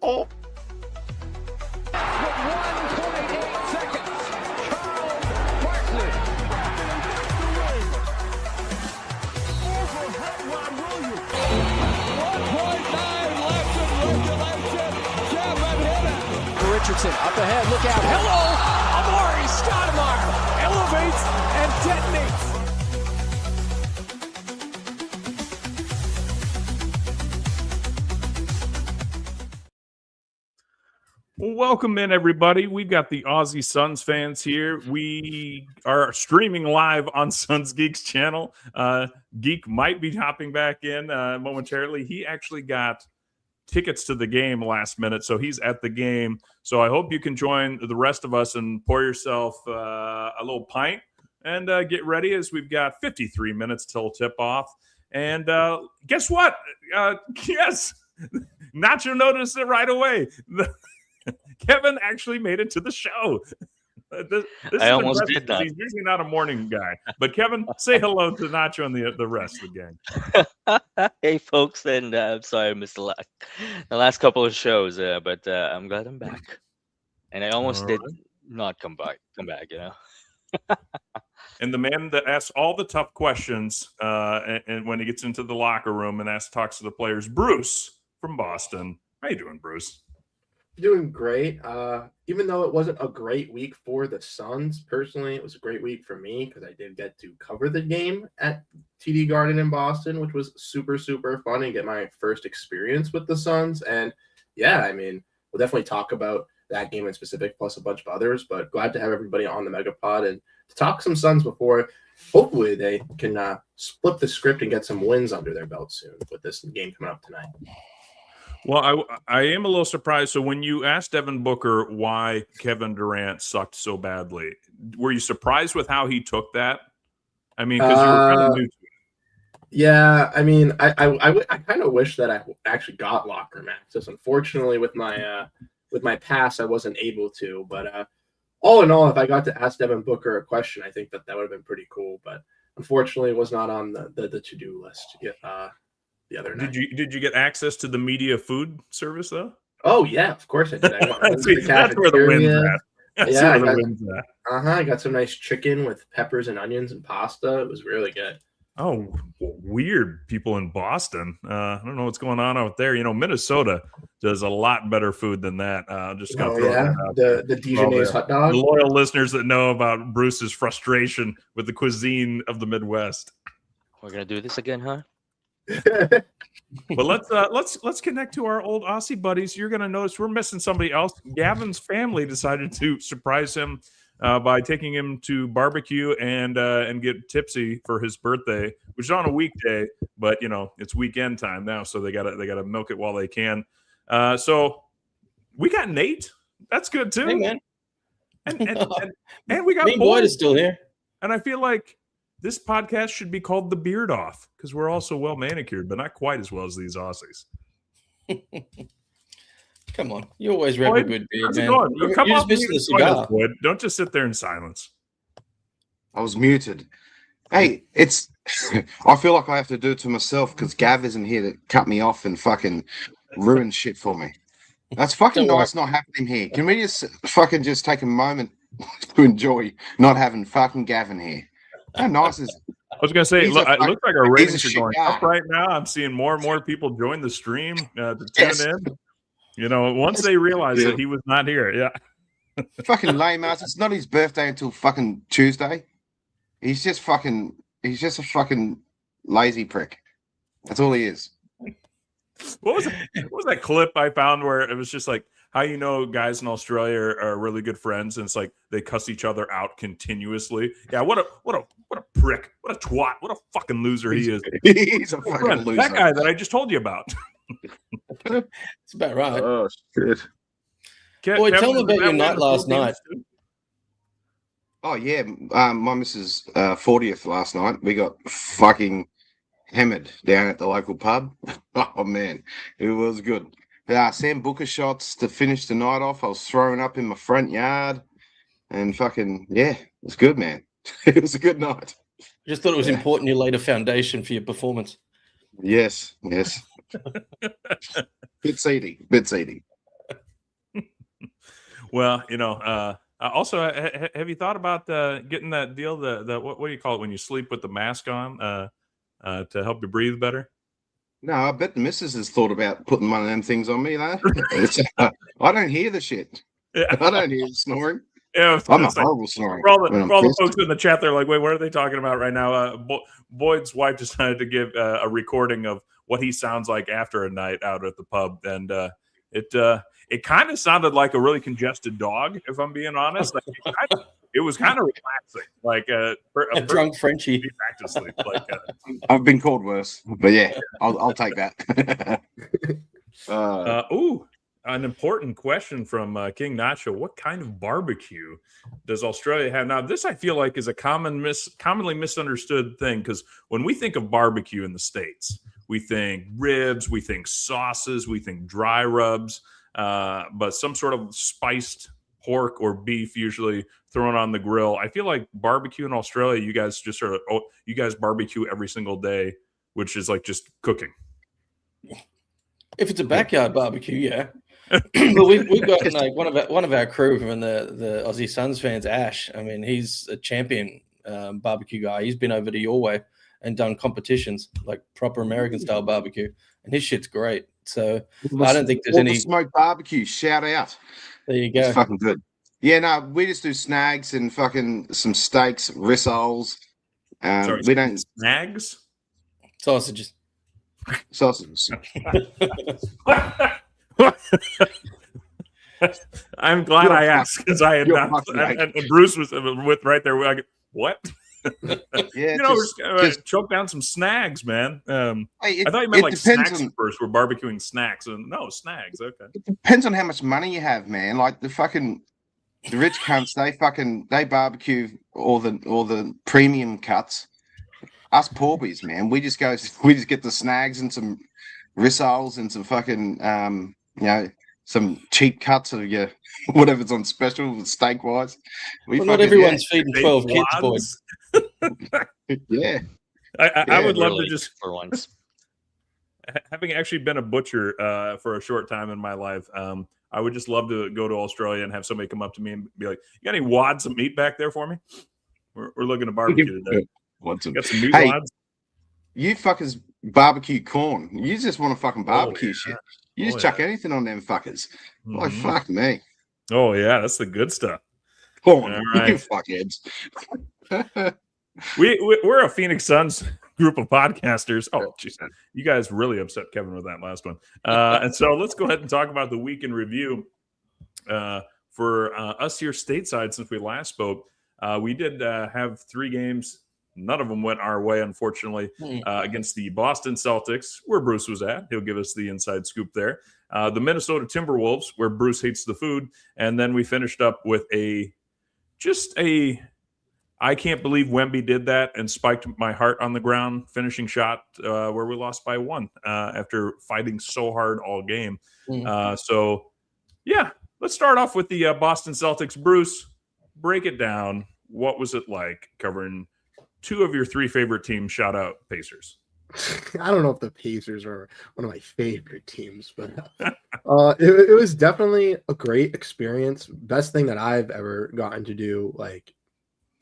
Oh. With 1.8 seconds, Charles Barkley. Over Hetwan Williams. 1.9 left in regulation. Kevin hit it. Richardson up ahead. Look out. Hello, Amari Stoudemire elevates and detonates. Welcome in, everybody. We've got the Aussie Suns fans here. We are streaming live on Suns Geek's channel. Geek might be hopping back in momentarily. He actually got tickets to the game last minute, so he's at the game. So I hope you can join the rest of us and pour yourself a little pint and get ready, as we've got 53 minutes till tip-off. And guess what? Yes, Nacho noticed it right away. Kevin actually made it to the show. This I almost did that. He's usually not a morning guy. But Kevin, say hello to Nacho and the rest of the gang. Hey, folks, and I'm sorry I missed the last couple of shows, but I'm glad I'm back. And I almost did not come back, you know. And the man that asks all the tough questions, and when he gets into the locker room and talks to the players, Bruce from Boston. How you doing, Bruce? Doing great. Even though it wasn't a great week for the Suns, personally, it was a great week for me because I did get to cover the game at TD Garden in Boston, which was super, super fun and get my first experience with the Suns. And yeah, I mean, we'll definitely talk about that game in specific, plus a bunch of others, but glad to have everybody on the Megapod and to talk some Suns before hopefully they can split the script and get some wins under their belt soon with this game coming up tonight. Well, I am a little surprised. So when you asked Devin Booker why Kevin Durant sucked so badly, were you surprised with how he took that? I mean, because you were kind of new to it. Yeah, I mean, I kind of wish that I actually got locker room access. Unfortunately, with my pass, I wasn't able to. But all in all, if I got to ask Devin Booker a question, I think that would have been pretty cool. But unfortunately, it was not on the to-do list the other night. Did you get access to the media food service though? Oh yeah, of course I did. That's where the wind's at. I got some nice chicken with peppers and onions and pasta. It was really good. Oh, weird people in Boston. I don't know what's going on out there. You know, Minnesota does a lot better food than that. Just gonna throw that out the Dijonnaise hot dog. The loyal listeners that know about Bruce's frustration with the cuisine of the Midwest. We're gonna do this again, huh? But let's connect to our old Aussie buddies. You're gonna notice we're missing somebody else. Gavin's family decided to surprise him by taking him to barbecue and get tipsy for his birthday, which is on a weekday, but you know it's weekend time now, so they gotta milk it while they can. So we got Nate. That's good too. Hey man, and we got Boyd is still here, and I feel like this podcast should be called The Beard Off because we're all so well manicured, but not quite as well as these Aussies. Come on, you always rep a good beard, man. You're just missing the cigar. Boyd. Don't just sit there in silence. I was muted. Hey, it's. I feel like I have to do it to myself because Gav isn't here to cut me off and fucking ruin shit for me. That's fucking nice not having him here. Can we just fucking just take a moment to enjoy not having fucking Gavin here? How nice is it? I was going to say, it looks like our ratings are going up right now. I'm seeing more and more people join the stream to tune in. You know, once they realize that he was not here, yeah. Fucking lame ass. It's not his birthday until fucking Tuesday. He's just a fucking lazy prick. That's all he is. What was that clip I found where it was just like, how you know guys in Australia are really good friends, and it's like they cuss each other out continuously. Yeah, what a prick, what a twat, what a fucking loser he is. He's a fucking loser. That guy that I just told you about. It's about right. Oh shit. Boy, tell me about your night last night. Oh yeah, my missus 40th last night. We got fucking hammered down at the local pub. Oh man, it was good. Sam Booker shots to finish the night off. I was throwing up in my front yard, and fucking it was good, man. It was a good night. I just thought it was important you laid a foundation for your performance. Yes. Bit seedy. Well, also, have you thought about getting that deal? The what do you call it when you sleep with the mask on to help you breathe better? No, I bet the missus has thought about putting one of them things on me, though. I don't hear the shit. Yeah. I don't hear the snoring. Yeah, I'm a horrible snoring. For all the folks in the chat, they're like, wait, what are they talking about right now? Boyd's wife decided to give a recording of what he sounds like after a night out at the pub. And it kind of sounded like a really congested dog, if I'm being honest. Like, it was kind of relaxing, like a drunk Frenchie. Back to sleep. Like, I've been called worse, but yeah, I'll take that. An important question from King Nacho. What kind of barbecue does Australia have? Now, this I feel like is a commonly misunderstood thing, because when we think of barbecue in the States, we think ribs, we think sauces, we think dry rubs, but some sort of spiced pork or beef usually thrown on the grill. I feel like barbecue in Australia, you guys just you guys barbecue every single day, which is like just cooking. If it's a backyard barbecue, yeah. But we've got like one of our crew from the Aussie Suns fans, Ash. I mean, he's a champion barbecue guy. He's been over to your way and done competitions, like proper American style barbecue, and his shit's great. So I don't think there's any smoked barbecue. Shout out! There you go. It's fucking good. Yeah, no, we just do snags and fucking some steaks, rissoles. We don't snags, sausages. I'm glad I asked, because I had not. And Bruce was with right there. Like, what? Yeah, just choke down some snags, man. I thought you meant like snacks at first. We're barbecuing snacks, and no snags. Okay, it depends on how much money you have, man. Like the rich cunts, they barbecue all the premium cuts. Us porbies, man, we just get the snags and some rissoles and some fucking some cheap cuts of your whatever's on special steak wise. Not everyone's feeding 12 kids, boys. Yeah. I would love to just for once. Having actually been a butcher for a short time in my life, I would just love to go to Australia and have somebody come up to me and be like, "You got any wads of meat back there for me? We're looking to barbecue today. Got some meat wads." You fuckers barbecue corn. You just want to fucking barbecue shit. You just chuck anything on them fuckers. Mm-hmm. Like, fuck me. Oh, yeah, that's the good stuff. Corn, right. You fuckheads. We're a Phoenix Suns group of podcasters. Oh, geez. You guys really upset Kevin with that last one. And so let's go ahead and talk about the week in review. For us here stateside, since we last spoke, we did have 3 games. None of them went our way, unfortunately, against the Boston Celtics, where Bruce was at. He'll give us the inside scoop there. The Minnesota Timberwolves, where Bruce hates the food. And then we finished up with I can't believe Wemby did that and spiked my heart on the ground finishing shot where we lost by 1 after fighting so hard all game. So, yeah, let's start off with the Boston Celtics. Bruce, break it down. What was it like covering 2 of your 3 favorite teams? Shout out Pacers. I don't know if the Pacers are one of my favorite teams, but it was definitely a great experience. Best thing that I've ever gotten to do, like,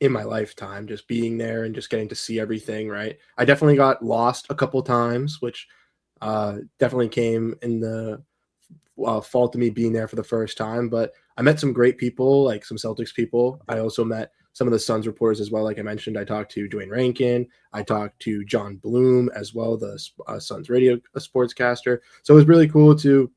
in my lifetime, just being there and just getting to see everything, right? I definitely got lost a couple times, which definitely came in the fault of me being there for the first time, but I met some great people, like some Celtics people. I also met some of the Suns reporters as well. Like I mentioned, I talked to Dwayne Rankin. I talked to John Bloom as well, the Suns radio sportscaster. So it was really cool to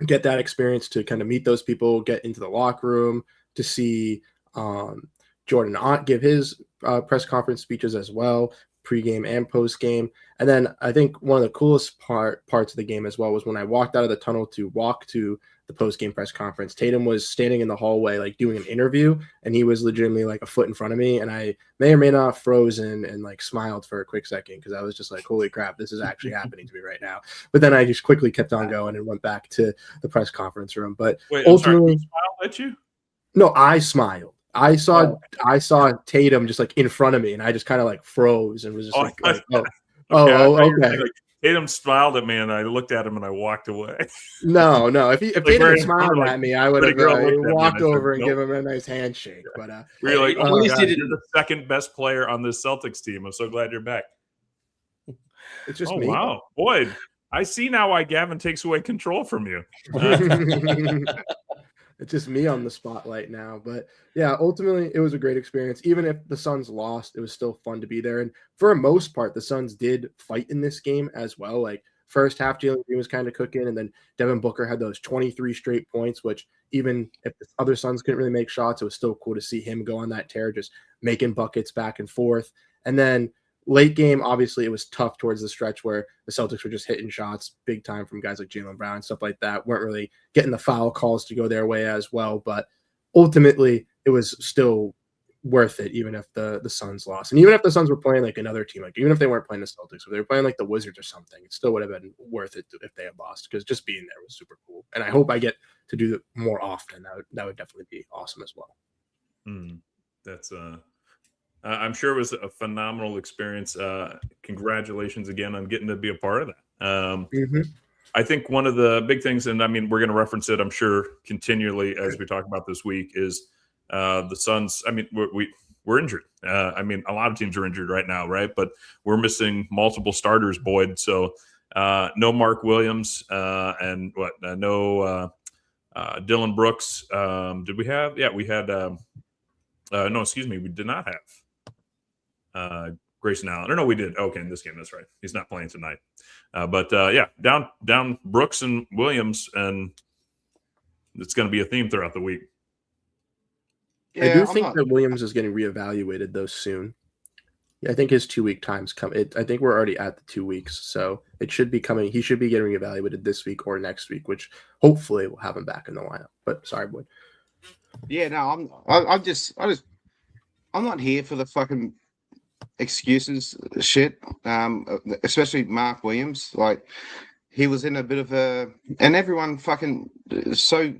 get that experience to kind of meet those people, get into the locker room, to see Jordan Ott give his press conference speeches as well, pregame and postgame. And then I think one of the coolest parts of the game as well was when I walked out of the tunnel to walk to the postgame press conference. Tatum was standing in the hallway, like doing an interview, and he was legitimately like a foot in front of me. And I may or may not have frozen and like smiled for a quick second, because I was just like, holy crap, this is actually happening to me right now. But then I just quickly kept on going and went back to the press conference room. But ultimately, he smiled at you? No, I smiled. I saw Tatum just like in front of me, and I just kind of like froze and was just okay. Tatum smiled at me, and I looked at him, and I walked away. No. If Tatum had smiled like, at me, I would pretty have girl looked at me, walked and I said, over and "Nope." given him a nice handshake. But We were like, At "Oh my least god, he you're the second best player on this Celtics team. I'm so glad you're back." it's just Oh me. wow, Boyd, I see now why Gavin takes away control from you. It's just me on the spotlight now. But yeah, ultimately it was a great experience. Even if the Suns lost, it was still fun to be there. And for the most part, the Suns did fight in this game as well. Like first half, Jalen Green was kind of cooking, and then Devin Booker had those 23 straight points, which even if the other Suns couldn't really make shots, it was still cool to see him go on that tear, just making buckets back and forth. And then late game, obviously, it was tough towards the stretch where the Celtics were just hitting shots big time from guys like Jaylen Brown and stuff like that. Weren't really getting the foul calls to go their way as well. But ultimately, it was still worth it, even if the Suns lost. And even if the Suns were playing like another team, like even if they weren't playing the Celtics, if they were playing like the Wizards or something, it still would have been worth it if they had lost, because just being there was super cool. And I hope I get to do that more often. That would definitely be awesome as well. That's I'm sure it was a phenomenal experience. Congratulations again on getting to be a part of that. I think one of the big things, and I mean, we're going to reference it, I'm sure, continually as we talk about this week, is the Suns. I mean, we're injured. I mean, a lot of teams are injured right now, right? But we're missing multiple starters, Boyd. So no Mark Williams and no Dylan Brooks. Did we have? Yeah, we had. No, excuse me, we did not have Grayson Allen. Or no, we did. Okay, in this game, that's right. He's not playing tonight. But yeah, down Brooks and Williams, and it's going to be a theme throughout the week. Yeah, I do think that Williams is getting reevaluated though soon. Yeah, I think his 2-week time's coming. I think we're already at the 2 weeks, so it should be coming. He should be getting reevaluated this week or next week, which hopefully we'll have him back in the lineup. But sorry, Boyd. Yeah, no, I'm not here for the fucking excuses shit. Especially Mark Williams. Like, he was in a bit of a, and everyone fucking so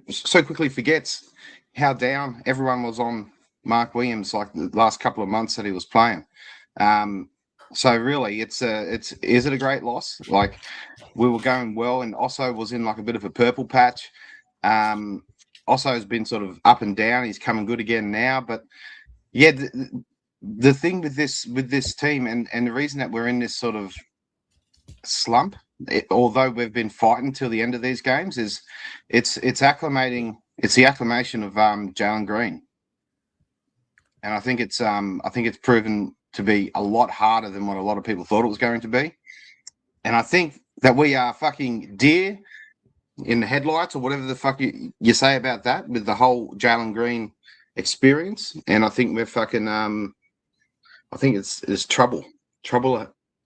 quickly forgets how down everyone was on Mark Williams like the last couple of months that he was playing. So really, is it a great loss? Like, we were going well, and Osso was in like a bit of a purple patch. Osso has been sort of up and down. He's coming good again now, but yeah, the thing with this team, and the reason that we're in this sort of slump, although we've been fighting till the end of these games, is it's acclimating. It's the acclimation of Jalen Green, and I think it's proven to be a lot harder than what a lot of people thought it was going to be. And I think that we are fucking deer in the headlights, or whatever the fuck you say about that, with the whole Jalen Green experience. And I think we're fucking I think it's trouble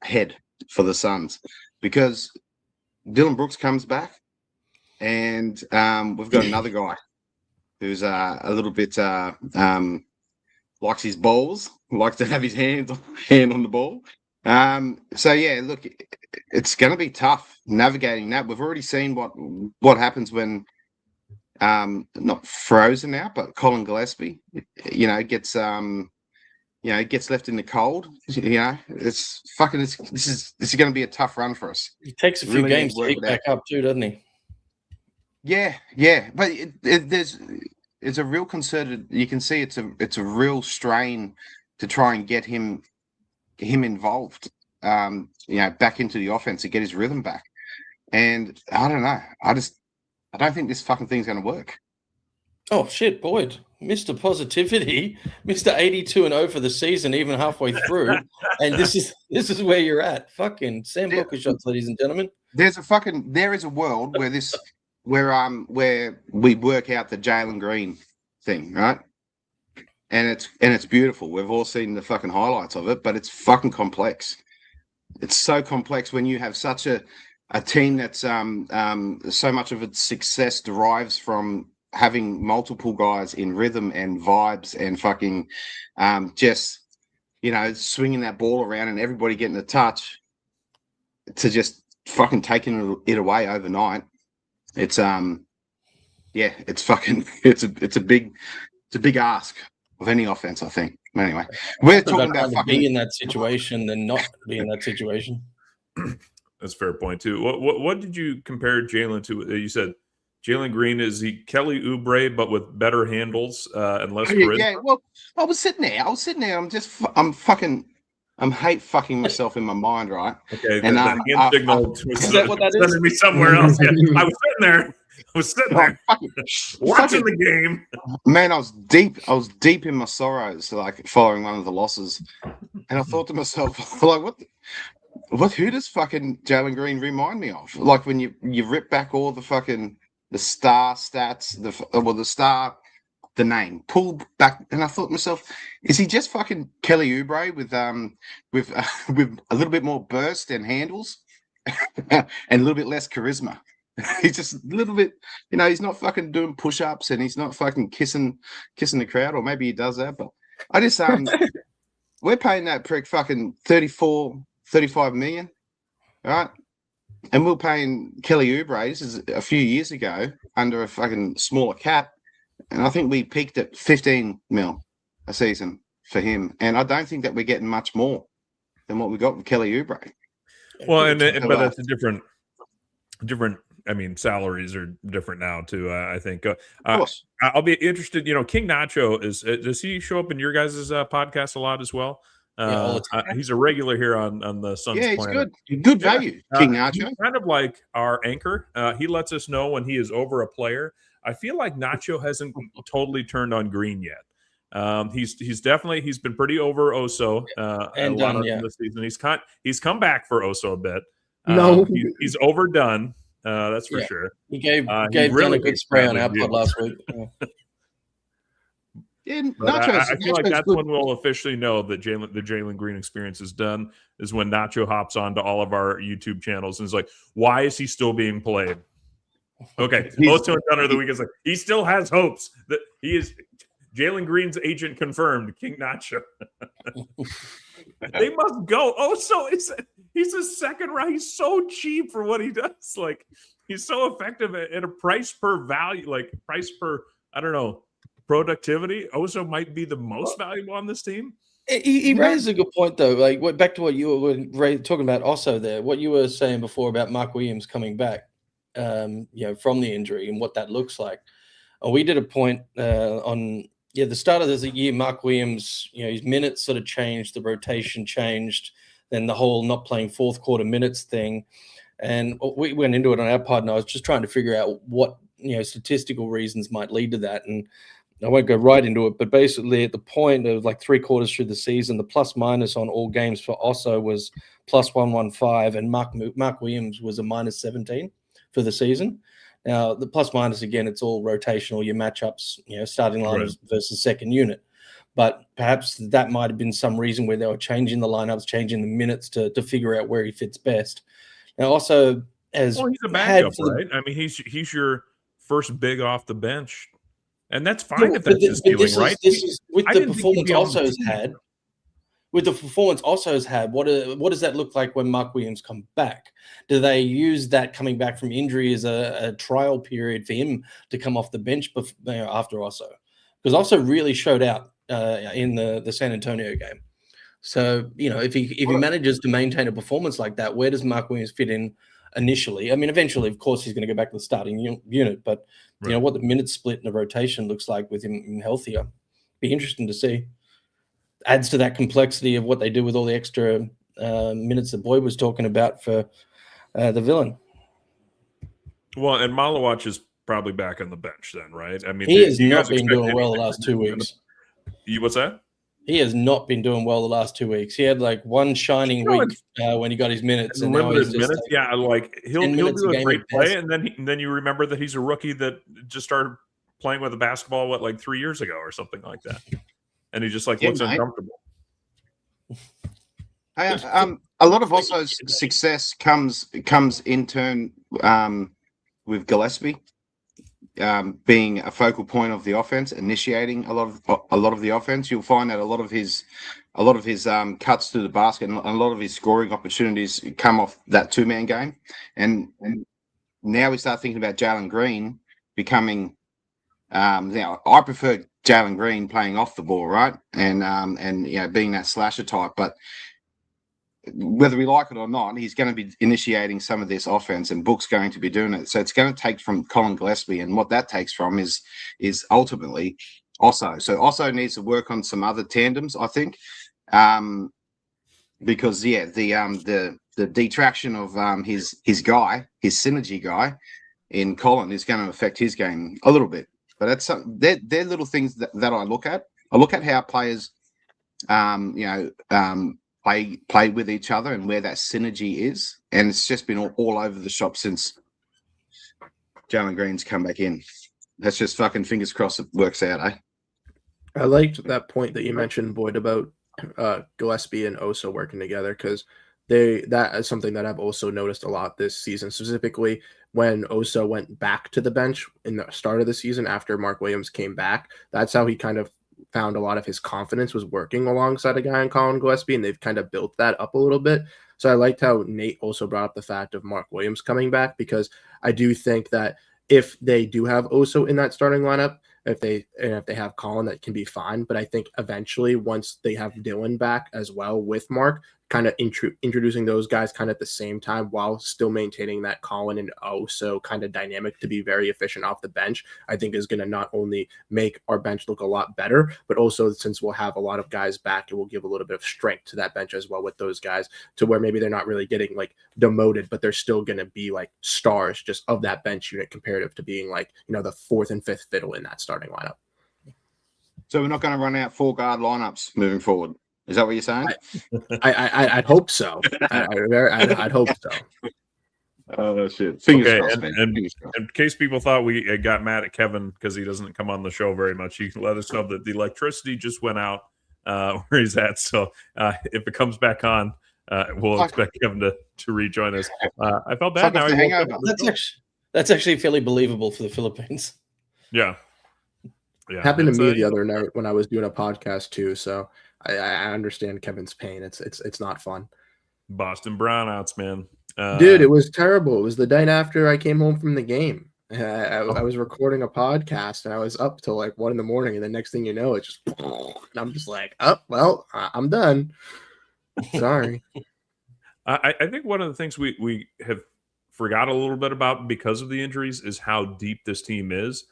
ahead for the Suns, because Dylan Brooks comes back, and we've got another guy who's a little bit likes his balls, likes to have his hand on the ball. So yeah, look, it's going to be tough navigating that. We've already seen what happens when not frozen out, but Colin Gillespie, gets gets left in the cold. It's fucking. This is going to be a tough run for us. He takes a few games to pick back up too, doesn't he? Yeah, but it's a real concerted. You can see it's a real strain to try and get him involved. Back into the offense to get his rhythm back. And I don't know. I don't think this fucking thing's going to work. Oh shit, Boyd, Mr. Positivity, Mr. 82-0 for the season, even halfway through, and this is where you're at. Fucking Sam Booker shots, ladies and gentlemen. There is a world where we work out the Jalen Green thing, right? And it's beautiful. We've all seen the fucking highlights of it, but it's fucking complex. It's so complex when you have such a team that's so much of its success derives from having multiple guys in rhythm and vibes and fucking just swinging that ball around and everybody getting a touch, to just fucking taking it away overnight. It's it's fucking it's a big ask of any offense, I think. Anyway, we're talking about being in that situation than not being in that situation. That's a fair point too. What did you compare Jalen to? You said Jalen Green is he Kelly Oubre, but with better handles and less charisma. Yeah, well, I was sitting there. I'm hate fucking myself in my mind, right? Okay, and the hand signal is that what that is? sending me somewhere else. Yeah, I was sitting there watching the game. Man, I was deep in my sorrows, like following one of the losses, and I thought to myself, like, who does fucking Jalen Green remind me of? Like when you rip back all the star stats, the name, pull back, and I thought to myself, is he just fucking Kelly Oubre with a little bit more burst and handles and a little bit less charisma? He's just a little bit, he's not fucking doing push-ups and he's not fucking kissing the crowd, or maybe he does that, but I just we're paying that prick fucking 35 million, right? And we're paying Kelly Oubre, this is a few years ago, under a fucking smaller cap, and I think we peaked at 15 mil a season for him, and I don't think that we're getting much more than what we got with Kelly Oubre. Well, but that's a different. I mean, salaries are different now too. I think. I'll be interested. King Nacho does he show up in your guys' podcast a lot as well? He's a regular here on the Suns. Yeah, he's Planet. good value. King Nacho, he's kind of like our anchor. He lets us know when he is over a player. I feel like Nacho hasn't totally turned on Green yet. He's been pretty over Oso and a lot of the season. He's come back for Oso a bit. No, he's overdone. That's for sure. He gave really a good spray on our pod last week. Yeah, I feel like that's when we'll officially know that the Jalen Green experience is done, is when Nacho hops onto all of our YouTube channels and is like, why is he still being played? Okay, Oso and Dunner of the week is like, he still has hopes that he is Jalen Green's agent confirmed, King Nacho. They must go. Oso he's a second round. He's so cheap for what he does. Like, he's so effective at a price per value, like price per, I don't know, productivity. Oso might be the most valuable on this team. He raises a good point, though. Like, back to what you were talking about Oso there, what you were saying before about Mark Williams coming back, from the injury and what that looks like. We did a point on the start of the year. Mark Williams, his minutes sort of changed, the rotation changed, then the whole not playing fourth quarter minutes thing, and we went into it on our pod. And I was just trying to figure out what statistical reasons might lead to that, and I won't go right into it, but basically at the point of like 3 quarters through the season, the plus minus on all games for Oso was plus 115, and Mark Williams was a minus 17 for the season. Now, the plus minus, again, it's all rotational, your matchups, starting lineups versus second unit. But perhaps that might have been some reason where they were changing the lineups, changing the minutes to figure out where he fits best. Now, also, he's a backup, right? I mean, he's your first big off the bench. And that's fine if that's his ceiling, right? This is with the performance Oso's had. With the performance Oso's had, what does that look like when Mark Williams comes back? Do they use that coming back from injury as a trial period for him to come off the bench after Oso? Because Oso really showed out in the San Antonio game. So, if he manages to maintain a performance like that, where does Mark Williams fit in initially? I mean, eventually, of course, he's going to go back to the starting unit, but what the minute split in the rotation looks like with him healthier. Be interesting to see. Adds to that complexity of what they do with all the extra minutes that Boyd was talking about for the villain. Well, and Malawach is probably back on the bench then, right? I mean, he has not been doing well the last 2 weeks. What's that? He has not been doing well the last 2 weeks. He had like one shining week when he got his minutes, and now he's just minutes. He'll do a great play, and then you remember that he's a rookie that just started playing with a basketball 3 years ago or something like that, and he just looks uncomfortable. A lot of Oso's success comes in turn with Gillespie being a focal point of the offense, initiating a lot of the offense. You'll find that a lot of his cuts to the basket and a lot of his scoring opportunities come off that 2-man game. And now we start thinking about Jalen Green becoming. Now I prefer Jalen Green playing off the ball, right, and being that slasher type, but whether we like it or not, he's going to be initiating some of this offense, and Book's going to be doing it. So it's going to take from Colin Gillespie, and what that takes from is ultimately Osso. So Osso needs to work on some other tandems, I think, because the detraction of his synergy guy in Colin is going to affect his game a little bit. But that's they're little things that I look at. I look at how players, play with each other and where that synergy is, and it's just been all over the shop since Jalen Green's come back in. That's just fucking fingers crossed it works out, eh? I liked that point that you mentioned, Boyd, about Gillespie and Oso working together, because that is something that I've also noticed a lot this season, specifically when Oso went back to the bench in the start of the season after Mark Williams came back. That's how he kind of found a lot of his confidence, was working alongside a guy in Colin Gillespie, and they've kind of built that up a little bit. So I liked how Nate also brought up the fact of Mark Williams coming back, because I do think that if they do have Oso in that starting lineup, if they have Colin, that can be fine. But I think eventually, once they have Dylan back as well with Mark, kind of introducing those guys kind of at the same time while still maintaining that Colin and Oso kind of dynamic to be very efficient off the bench, I think is going to not only make our bench look a lot better, but also, since we'll have a lot of guys back, it will give a little bit of strength to that bench as well with those guys, to where maybe they're not really getting like demoted, but they're still going to be like stars just of that bench unit, comparative to being like, the fourth and fifth fiddle in that starting lineup. So we're not going to run out 4-guard lineups moving forward. Is that what you're saying? I'd hope so. I'd hope so. Oh shit! Fingers crossed, and, man. and Fingers crossed. in case people thought we got mad at Kevin because he doesn't come on the show very much, he let us know that the electricity just went out where he's at. So if it comes back on, we'll expect Kevin to rejoin us. I felt bad. Now that's actually fairly believable for the Philippines. Yeah. Happened to me the other night when I was doing a podcast too. So I understand Kevin's pain. It's not fun. Boston Brownouts, man. Dude, it was terrible. It was the night after I came home from the game. I was recording a podcast and I was up till like 1 a.m. and the next thing you know, it's just, and I'm just like, oh, well, I'm done. Sorry. I think one of the things we have forgot a little bit about because of the injuries is how deep this team is.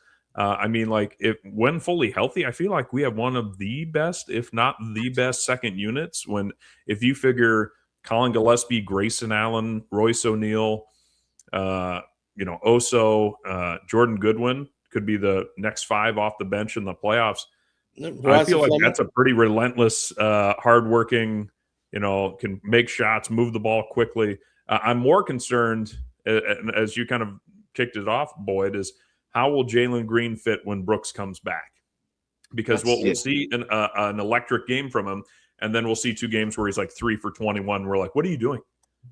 When fully healthy, I feel like we have one of the best, if not the best, second units. If you figure Colin Gillespie, Grayson Allen, Royce O'Neal, Oso, Jordan Goodwin could be the next 5 off the bench in the playoffs. I feel like that's a pretty relentless, hardworking, can make shots, move the ball quickly. I'm more concerned, as you kind of kicked it off, Boyd, is how will Jalen Green fit when Brooks comes back? Because we'll see an electric game from him, and then we'll see 2 games where he's like 3 for 21. We're like, what are you doing?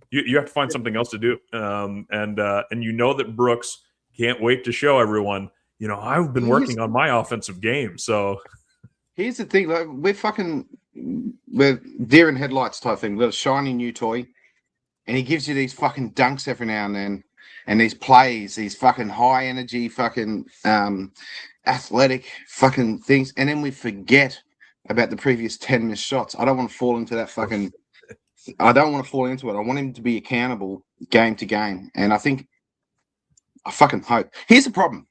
You have to find something else to do. And that Brooks can't wait to show everyone, I've been working on my offensive game. So here's the thing, like, we're deer in headlights type thing. We've got a shiny new toy, and he gives you these fucking dunks every now and then. And these plays, these fucking high energy, fucking athletic fucking things. And then we forget about the previous 10 missed shots. I don't want to fall into that fucking, I don't want to fall into it. I want him to be accountable game to game. And I fucking hope. Here's the problem.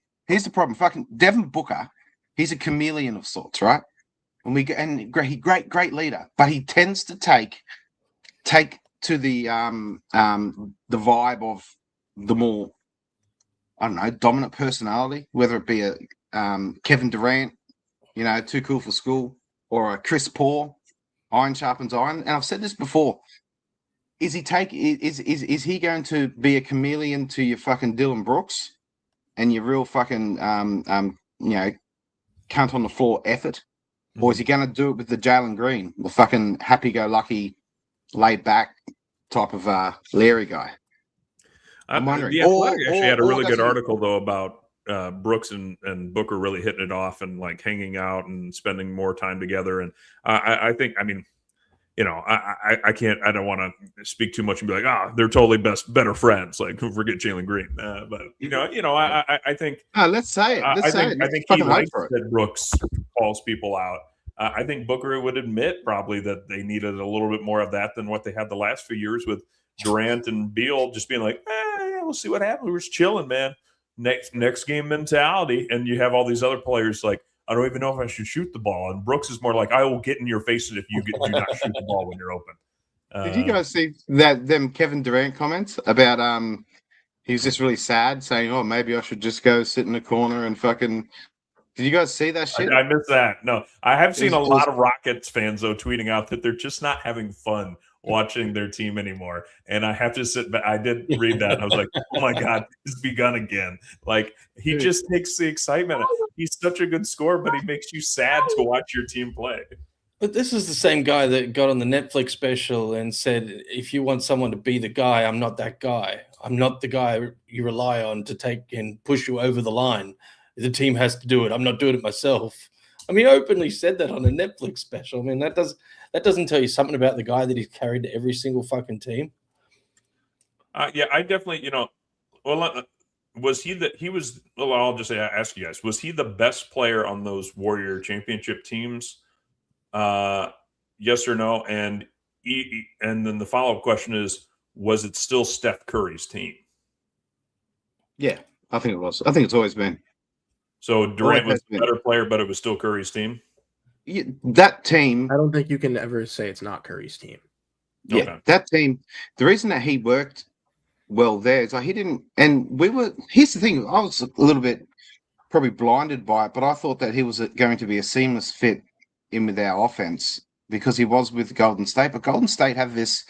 Fucking Devin Booker, he's a chameleon of sorts, right? And great leader, but he tends to take to the vibe of the more, I don't know, dominant personality, whether it be a Kevin Durant, too cool for school, or a Chris Paul, iron sharpens iron. And I've said this before. Is he going to be a chameleon to your fucking Dylan Brooks and your real fucking cunt on the floor effort? Or is he going to do it with the Jalen Green, the fucking happy-go-lucky, laid-back type of Larry guy? I'm wondering. The Athletic actually had a really good article, though, about Brooks and Booker really hitting it off and like hanging out and spending more time together. And I think, I don't want to speak too much and be like, they're totally better friends. Like, forget Jalen Green. But I think. Let's say it. I think he likes that Brooks calls people out. I think Booker would admit probably that they needed a little bit more of that than what they had the last few years with Durant and Beal just being like, yeah, we'll see what happens. We're just chilling, man. Next game mentality. And you have all these other players like, I don't even know if I should shoot the ball. And Brooks is more like, I will get in your face if you do not shoot the ball when you're open. Did you guys see them Kevin Durant comments about he was just really sad, saying, "Oh, maybe I should just go sit in the corner and fucking." Did you guys see that shit? I missed that. No, I have seen a lot of Rockets fans though tweeting out that they're just not having fun watching their team anymore. And I have to sit back. I did read that. And I was like, oh my God, it's begun again. Like he just takes the excitement. He's such a good scorer, but he makes you sad to watch your team play. But this is the same guy that got on the Netflix special and said, if you want someone to be the guy, I'm not that guy. I'm not the guy you rely on to take and push you over the line. The team has to do it. I'm not doing it myself. I mean, he openly said that on a Netflix special. I mean, that doesn't tell you something about the guy that he's carried to every single fucking team. Yeah, I definitely, was he that he was? Well, I'll just ask you guys: was he the best player on those Warrior championship teams? Yes or no? And then the follow-up question is: was it still Steph Curry's team? Yeah, I think it was. I think it's always been. So Durant was a better player, but it was still Curry's team? Yeah, that team. I don't think you can ever say it's not Curry's team. Yeah, okay. That team. The reason that he worked well there is like he didn't. And we were. Here's the thing. I was a little bit probably blinded by it, but I thought that he was going to be a seamless fit in with our offense because he was with Golden State. But Golden State have this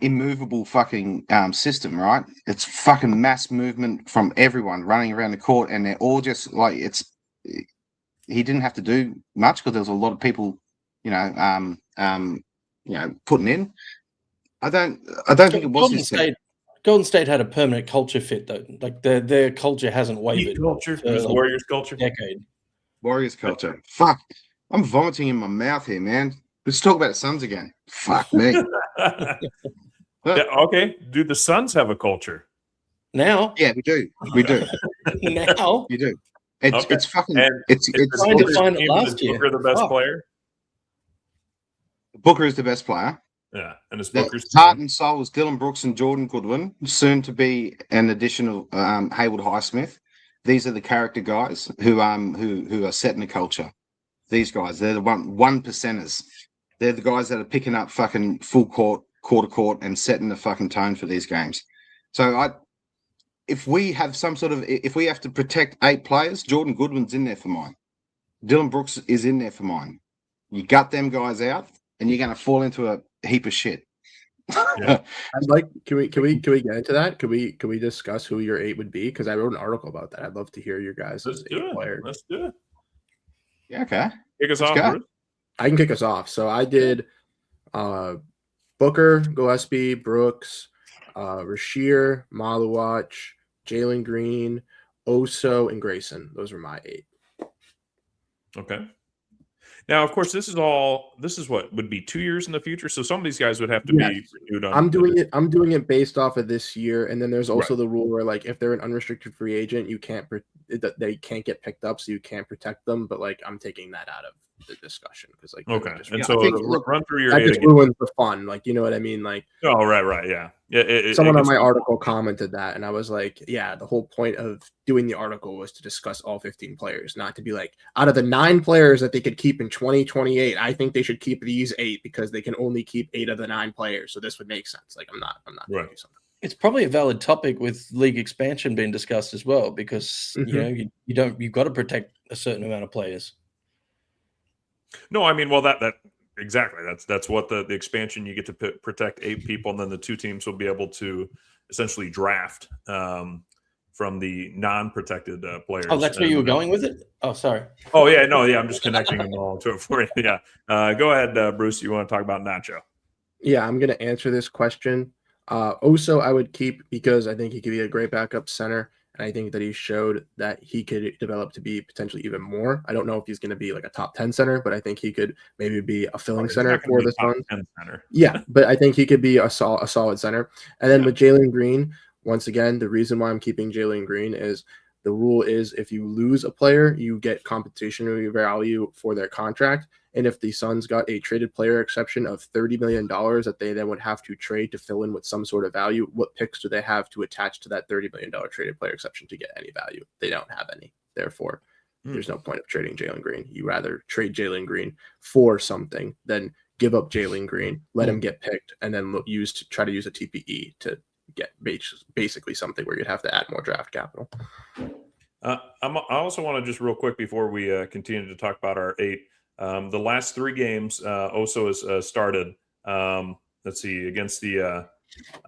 immovable fucking system, right? It's fucking mass movement from everyone running around the court, and they're all just like it's. He didn't have to do much because there was a lot of people, putting in. I don't think it was his State. Golden State had a permanent culture fit though. Like their culture hasn't wavered. Culture, Warriors culture, decade. Warriors culture. Fuck, I'm vomiting in my mouth here, man. Let's talk about the Suns again. Fuck me. Yeah, okay, do the Suns have a culture? Now? Yeah, we do. We do. Now? You do. It's fucking. And it's trying to find it last year. Booker the best player? Booker is the best player. Yeah, and it's Booker's heart and soul is Dylan Brooks and Jordan Goodwin, soon to be an additional Haywood Highsmith. These are the character guys who are setting the culture. These guys, they're the one percenters. They're the guys that are picking up fucking full court, quarter court, and setting the fucking tone for these games. So if we have to protect 8 players, Jordan Goodwin's in there for mine. Dylan Brooks is in there for mine. You gut them guys out, and you're going to fall into a heap of shit. Yeah. I'd like. Can we get into that? Could we discuss who your 8 would be? Because I wrote an article about that. I'd love to hear your guys' 8 players. Let's do it. Yeah, okay. Kick us off, Bruce. I can kick us off. So I did Booker, Gillespie, Brooks, Rasheer, Maluach, Jalen Green, Oso, and Grayson. Those were my 8. Okay. Now, of course, this is what would be 2 years in the future. So some of these guys would have to be renewed on. I'm doing it based off of this year, and then there's also the rule where like if they're an unrestricted free agent, they can't get picked up, so you can't protect them. But like I'm taking that out of the discussion because like run through your 8 just ruins the fun. Like you know what I mean? Like right, yeah. Someone on my article commented that, and I was like, yeah, the whole point of doing the article was to discuss all 15 players, not to be like out of the 9 players that they could keep in 2028. I think they should keep these 8 because they can only keep 8 of the 9 players. So this would make sense. Like I'm not right. doing something. It's probably a valid topic with league expansion being discussed as well because you've got to protect a certain amount of players. No, I mean, well, that exactly. That's what the expansion, you get to protect 8 people, and then the 2 teams will be able to essentially draft from the non-protected players. Oh, that's where you were going with it? Oh, sorry. Oh, yeah, no, yeah, I'm just connecting them all to it for you. Yeah. Go ahead, Bruce. You want to talk about Nacho? Yeah, I'm going to answer this question. Oso I would keep because I think he could be a great backup center. And I think that he showed that he could develop to be potentially even more. I don't know if he's going to be like a top 10 center, but I think he could maybe be a filling center for the Suns. Yeah, but I think he could be a solid center. And then with Jalen Green, once again, the reason why I'm keeping Jalen Green is The rule is if you lose a player, you get compensatory value for their contract. And if the Suns got a traded player exception of $30 million that they then would have to trade to fill in with some sort of value, what picks do they have to attach to that $30 million traded player exception to get any value? They don't have any. Therefore, there's no point of trading Jalen Green. You rather trade Jalen Green for something than give up Jalen Green, let him get picked, and then try to use a TPE to get basically something where you'd have to add more draft capital. I also want to just real quick before we continue to talk about our 8. The last 3 games, Oso has started. Let's see, against the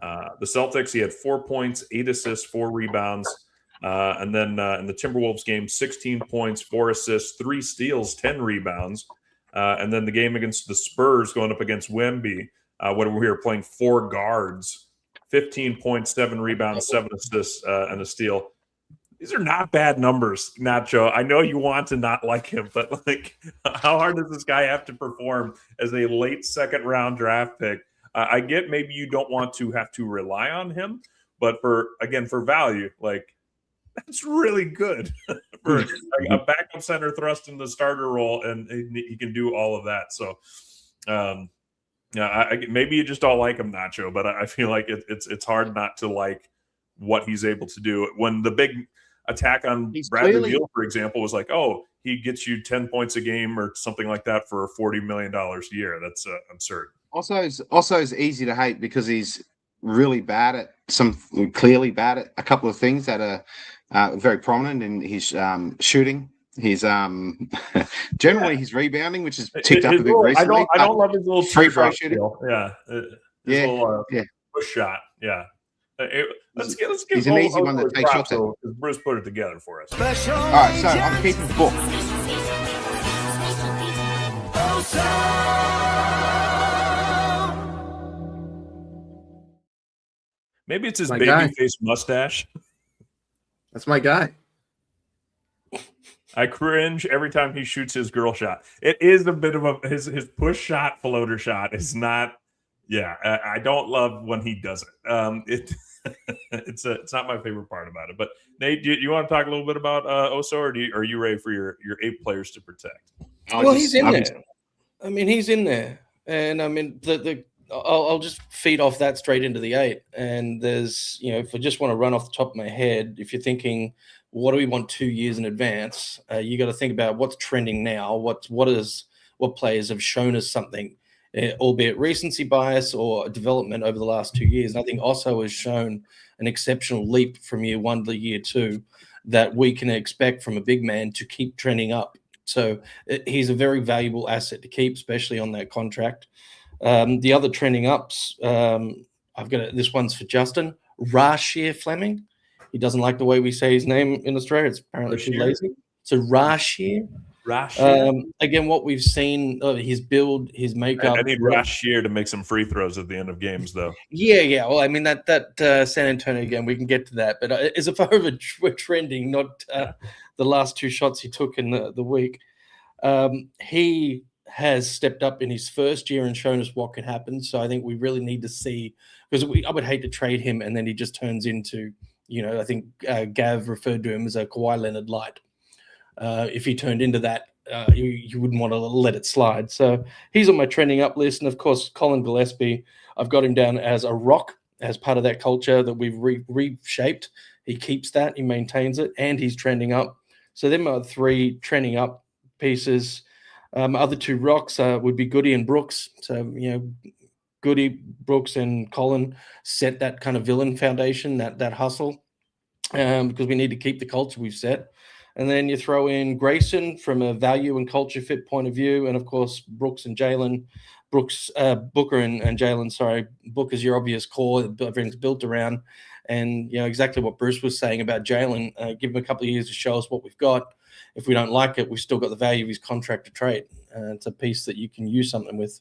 Celtics, he had 4 points, 8 assists, 4 rebounds. And then in the Timberwolves game, 16 points, 4 assists, 3 steals, 10 rebounds. And then the game against the Spurs going up against Wemby, when we were playing 4 guards, 15 points, 7 rebounds, 7 assists, and a steal. These are not bad numbers, Nacho. I know you want to not like him, but like, how hard does this guy have to perform as a late second-round draft pick? I get maybe you don't want to have to rely on him, but for value, like, that's really good for a backup center thrust in the starter role, and he can do all of that. So, maybe you just don't like him, Nacho, but I feel like it's hard not to like what he's able to do. When the big attack on Bradley Beal, for example, was like, oh, he gets you 10 points a game or something like that for $40 million a year. That's absurd. Also, is easy to hate because he's really bad at clearly bad at a couple of things that are very prominent in his shooting. He's generally his rebounding, which has ticked up a bit recently. I don't love his little free throw shooting. Little, push shot. Yeah. Let's give he's an easy one that takes shots at. Bruce put it together for us. All right, so I'm keeping book. Maybe it's his baby face mustache. That's my guy. I cringe every time he shoots his girl shot. It is a bit of his push shot, floater shot is not. Yeah, I don't love when he does it. It's not my favorite part about it. But Nate, do you want to talk a little bit about Oso, or are you ready for your 8 players to protect? Well, he's in there. I mean, he's in there, and I mean I'll just feed off that straight into the 8. And there's, if I just want to run off the top of my head, if you're thinking, what do we want 2 years in advance? You got to think about what's trending now. What players have shown us something, albeit recency bias or development over the last 2 years. And I think Oso has shown an exceptional leap from year 1 to year 2 that we can expect from a big man to keep trending up. So he's a very valuable asset to keep, especially on that contract. The other trending ups, this one's for Justin. Rashir Fleming. He doesn't like the way we say his name in Australia. It's apparently too lazy. So Rashir. Again, what we've seen, his build, his makeup. I need Rashir to make some free throws at the end of games, though. Yeah. Well, I mean, that San Antonio game, we can get to that. But as a far as we're trending, not the last 2 shots he took in the week, he has stepped up in his first year and shown us what can happen. So I think we really need to see, because I would hate to trade him and then he just turns into, I think Gav referred to him as a Kawhi Leonard light. If he turned into that, you wouldn't want to let it slide. So he's on my trending up list. And of course, Colin Gillespie, I've got him down as a rock, as part of that culture that we've reshaped. He keeps that, he maintains it, and he's trending up. So them are 3 trending up pieces. Other 2 rocks would be Goody and Brooks. So, Goody, Brooks, and Colin set that kind of villain foundation, that hustle, because we need to keep the culture we've set. And then you throw in Grayson from a value and culture fit point of view, and of course Brooks and Jalen. Booker and Jalen. Sorry, Booker's your obvious core that everything's built around, and exactly what Bruce was saying about Jalen. Give him a couple of years to show us what we've got. If we don't like it, we've still got the value of his contract to trade. It's a piece that you can use something with.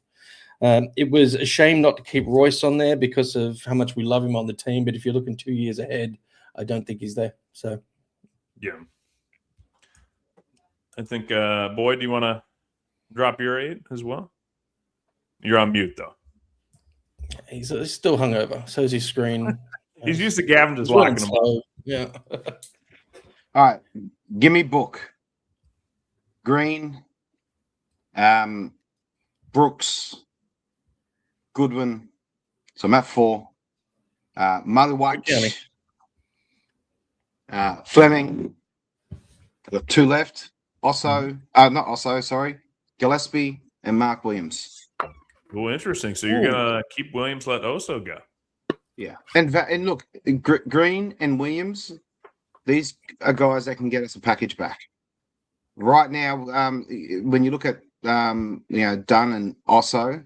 It was a shame not to keep Royce on there because of how much we love him on the team. But if you're looking 2 years ahead, I don't think he's there. So, yeah. I think, Boyd, do you want to drop your 8 as well? You're on mute, though. He's still hungover. So is his screen. He's used to Gavin just locking him up. Yeah. All right. Give me Book. Green. Brooks. Goodwin. So I'm at 4. Motherwatch. Fleming. I've got 2 left. Gillespie and Mark Williams. Well, interesting. So you're gonna keep Williams, let Oso go. Yeah, and look, Green and Williams, these are guys that can get us a package back. Right now, when you look at Dunn and Oso,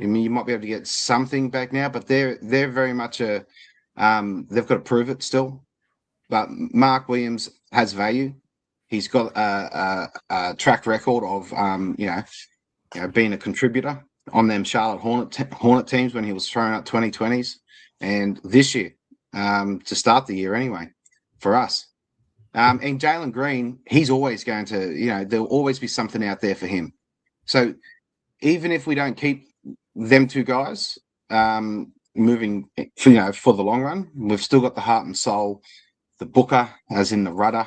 I mean, you might be able to get something back now, but they're very much they've got to prove it still. But Mark Williams has value. He's got a track record of being a contributor on them Charlotte Hornet teams when he was throwing up 2020s, and this year to start the year anyway for us. And Jalen Green, he's always going to, there'll always be something out there for him. So even if we don't keep them 2 guys moving, for the long run, we've still got the heart and soul, the Booker, as in the rudder,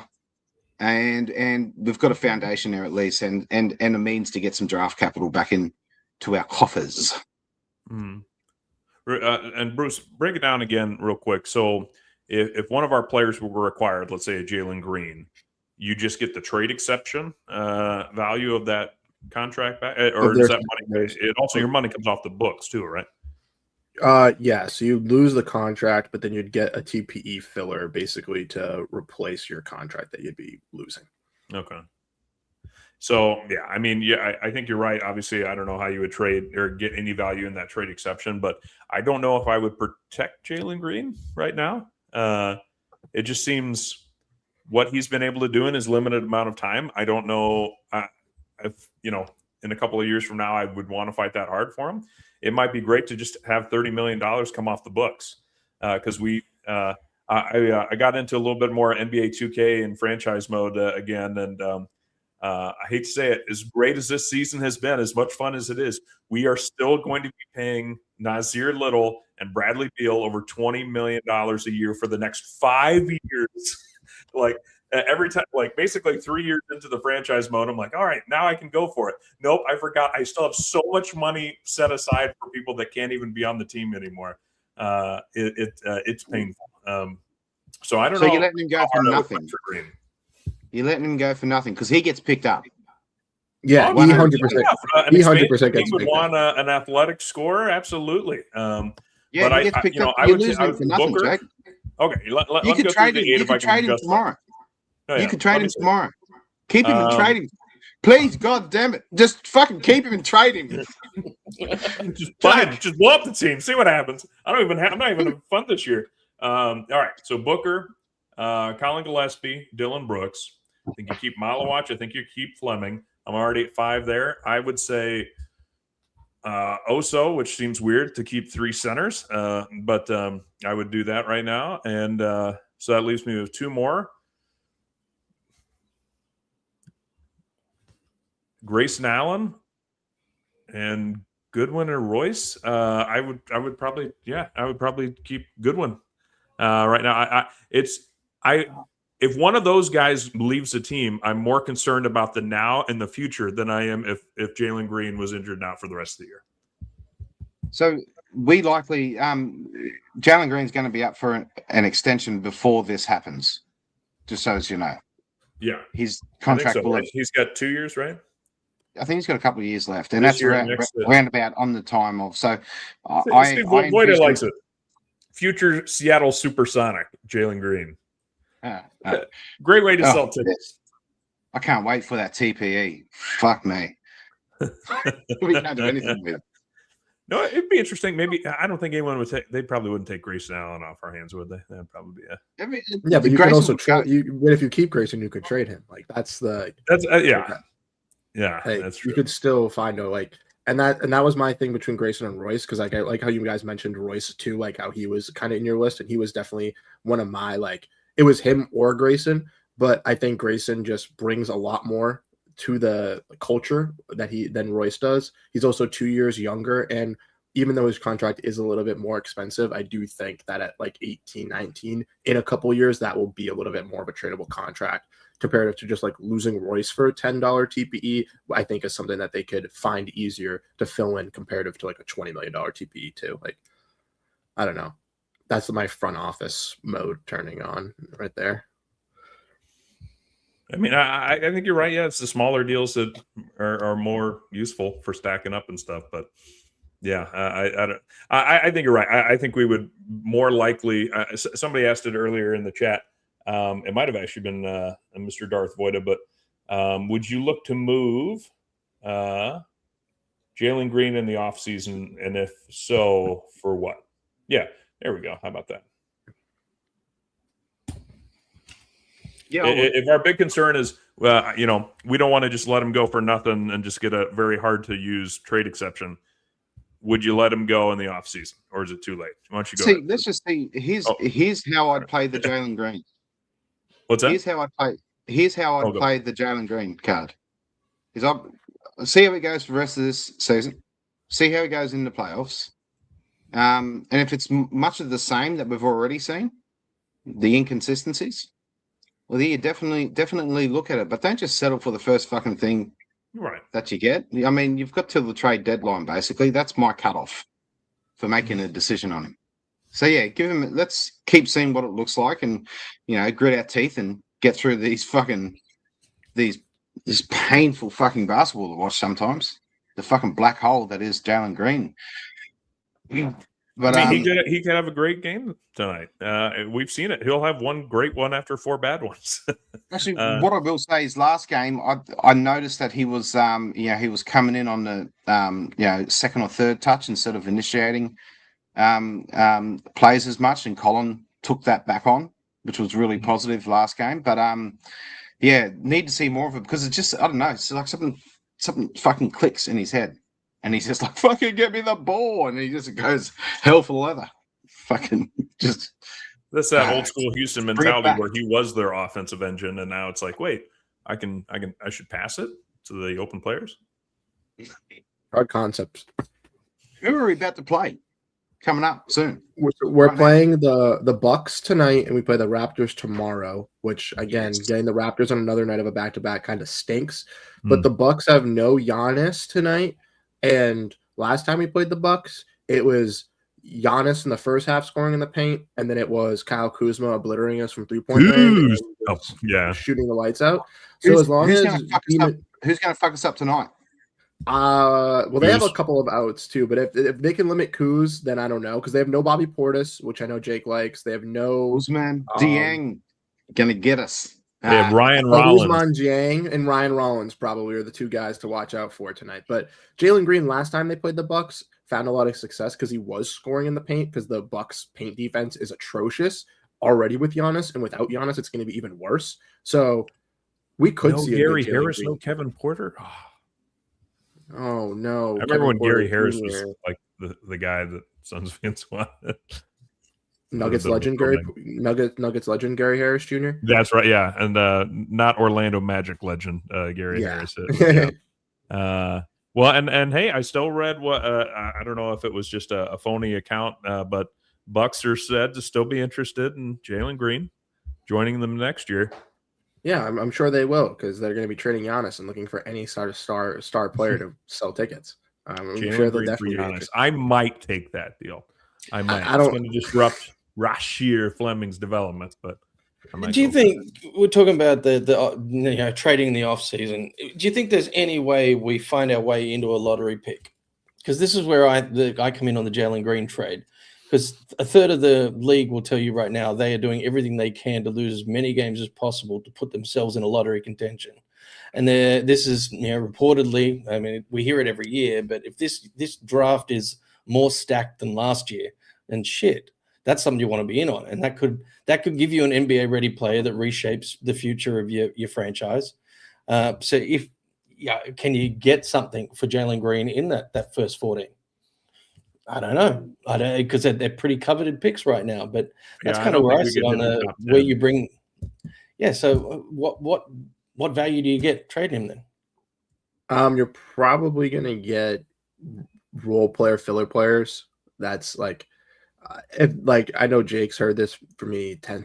and we've got a foundation there at least, and a means to get some draft capital back in to our coffers. And Bruce, break it down again real quick. So if one of our players were acquired, let's say a Jalen Green, you just get the trade exception value of that contract back, or is that money? It also, your money comes off the books too, right? Yeah, so you lose the contract, but then you'd get a TPE filler basically to replace your contract that you'd be losing. Okay. So, yeah, I mean, I think you're right. Obviously, I don't know how you would trade or get any value in that trade exception, but I don't know if I would protect Jalen Green right now. It just seems what he's been able to do in his limited amount of time. I don't know if, in a couple of years from now, I would want to fight that hard for him. It might be great to just have $30 million come off the books because I got into a little bit more NBA 2K and franchise mode again. And I hate to say it, as great as this season has been, as much fun as it is, we are still going to be paying Nasir Little and Bradley Beal over $20 million a year for the next 5 years. Every time, basically 3 years into the franchise mode, I'm like, all right, now I can go for it. Nope, I forgot. I still have so much money set aside for people that can't even be on the team anymore. It's painful. So I don't know. So you're letting him go for nothing. You're letting him go for nothing because he gets picked up. Yeah, 100%. He 100% gets would picked want up. an athletic scorer, absolutely. Yeah, but he gets picked up. I You're would losing him for nothing, Booker. Jake. Okay, You can trade him. You can trade him tomorrow. You can trade him tomorrow. Keep him and trade him. Please, God damn it. Just fucking keep him and trade him. just blow up the team. See what happens. I'm not even having fun this year. All right. So Booker, Colin Gillespie, Dylan Brooks. I think you keep Malawatch. I think you keep Fleming. I'm already at 5 there. I would say Oso, which seems weird to keep 3 centers. But I would do that right now. And so that leaves me with 2 more. Grayson Allen and Goodwin or Royce. I would probably keep Goodwin right now. If one of those guys leaves the team, I'm more concerned about the now and the future than I am if Jalen Green was injured now for the rest of the year. So we likely Jalen Green's going to be up for an extension before this happens. Just so as you know. Yeah, his contract will. Right? He's got 2 years, right? I think he's got a couple of years left, and that's around about on the time of. So, Steve Boyd likes it. Future Seattle Supersonic, Jalen Green. Great way to sell tickets. I can't wait for that TPE. Fuck me. We can't do anything with it. No, it'd be interesting. Maybe I don't think anyone would take. They probably wouldn't take Grayson Allen off our hands, would they? That'd probably be yeah, but you could also trade. If you keep Grayson, you could trade him. That's yeah. Yeah, hey, that's true. You could still find and that was my thing between Grayson and Royce, because I like how you guys mentioned Royce too, like how he was kind of in your list, and he was definitely one of my it was him or Grayson, but I think Grayson just brings a lot more to the culture than Royce does. He's also 2 years younger, and even though his contract is a little bit more expensive, I do think that at like 18, 19, in a couple years, that will be a little bit more of a tradable contract comparative to just like losing Royce for a $10 TPE. I think is something that they could find easier to fill in comparative to like a $20 million TPE too. Like, I don't know. That's my front office mode turning on right there. I mean, I think you're right. Yeah, it's the smaller deals that are more useful for stacking up and stuff. But yeah, I think you're right. I think we would more likely. Somebody asked it earlier in the chat. It might have actually been Mr. Darth Voida, but would you look to move Jalen Green in the offseason? And if so, for what? Yeah, there we go. How about that? Yeah. If our big concern is, we don't want to just let him go for nothing and just get a very hard to use trade exception. Would you let him go in the offseason, or is it too late? Why don't you go? See, let's just see. Here's how I'd play the Jalen Green. What's that? Here's how I'd play the Jalen Green card. Is I see how it goes for the rest of this season. See how it goes in the playoffs. And if it's much of the same that we've already seen, the inconsistencies, well, you definitely look at it, but don't just settle for the first fucking thing that you get. I mean, you've got till the trade deadline, basically. That's my cutoff for making a decision on him. So yeah, let's keep seeing what it looks like, and grit our teeth and get through these this painful fucking basketball to watch sometimes. The fucking black hole that is Jalen Green. But I mean, he could have a great game tonight. We've seen it. He'll have one great one after 4 bad ones. Actually, what I will say is, last game I noticed that he was he was coming in on the second or third touch instead of initiating plays as much, and Colin took that back on, which was really positive last game. But need to see more of it, because it's just, I don't know, it's like something fucking clicks in his head. And he's just like, fucking get me the ball. And he just goes hell for leather. Fucking just. That's that old school Houston mentality where he was their offensive engine. And now it's like, wait, I should pass it to the open players. Hard concepts. Who are we about to play? Coming up soon. We're playing the Bucks tonight, and we play the Raptors tomorrow, which, again, getting the Raptors on another night of a back-to-back kind of stinks. But the Bucks have no Giannis tonight. And last time we played the Bucks, it was Giannis in the first half scoring in the paint, and then it was Kyle Kuzma obliterating us from 3-point range, shooting the lights out. So who's going to fuck us up tonight? Well, they have a couple of outs too, but if they can limit Kuz, then I don't know, because they have no Bobby Portis, which I know Jake likes. They have no Usman Dieng gonna get us. They have Ryan Rollins. Usman Dieng and Ryan Rollins probably are the two guys to watch out for tonight. But Jalen Green, last time they played the Bucks, found a lot of success because he was scoring in the paint, because the Bucks paint defense is atrocious already with Giannis, and without Giannis, it's going to be even worse. So we could see Gary Harris, no Kevin Porter. Oh no! I remember when Gary Harris was like the guy that Suns fans wanted. Nuggets legend Gary Harris Jr. That's right, yeah, and not Orlando Magic legend Gary Harris. Well, and hey, I still read what I don't know if it was just a phony account, but Bucks are said to still be interested in Jalen Green joining them next year. Yeah, I'm sure they will, because they're going to be trading Giannis and looking for any sort of star player to sell tickets. I'm sure they'll definitely be interested. I might take that deal. I might. It's going to disrupt Rasheer Fleming's development, but do you think we're talking about the trading in the off season? Do you think there's any way we find our way into a lottery pick? Because this is where I come in on the Jalen Green trade. Because a third of the league will tell you right now they are doing everything they can to lose as many games as possible to put themselves in a lottery contention. And this is, reportedly, I mean, we hear it every year, but if this draft is more stacked than last year, then shit, that's something you want to be in on. And that could give you an NBA ready player that reshapes the future of your franchise. So can you get something for Jalen Green in that first 14? I don't know. Because they're pretty coveted picks right now, but that's kind of where I sit on where you bring. Yeah. So what value do you get trading him then? You're probably going to get role player filler players. That's like, if like I know Jake's heard this from me 10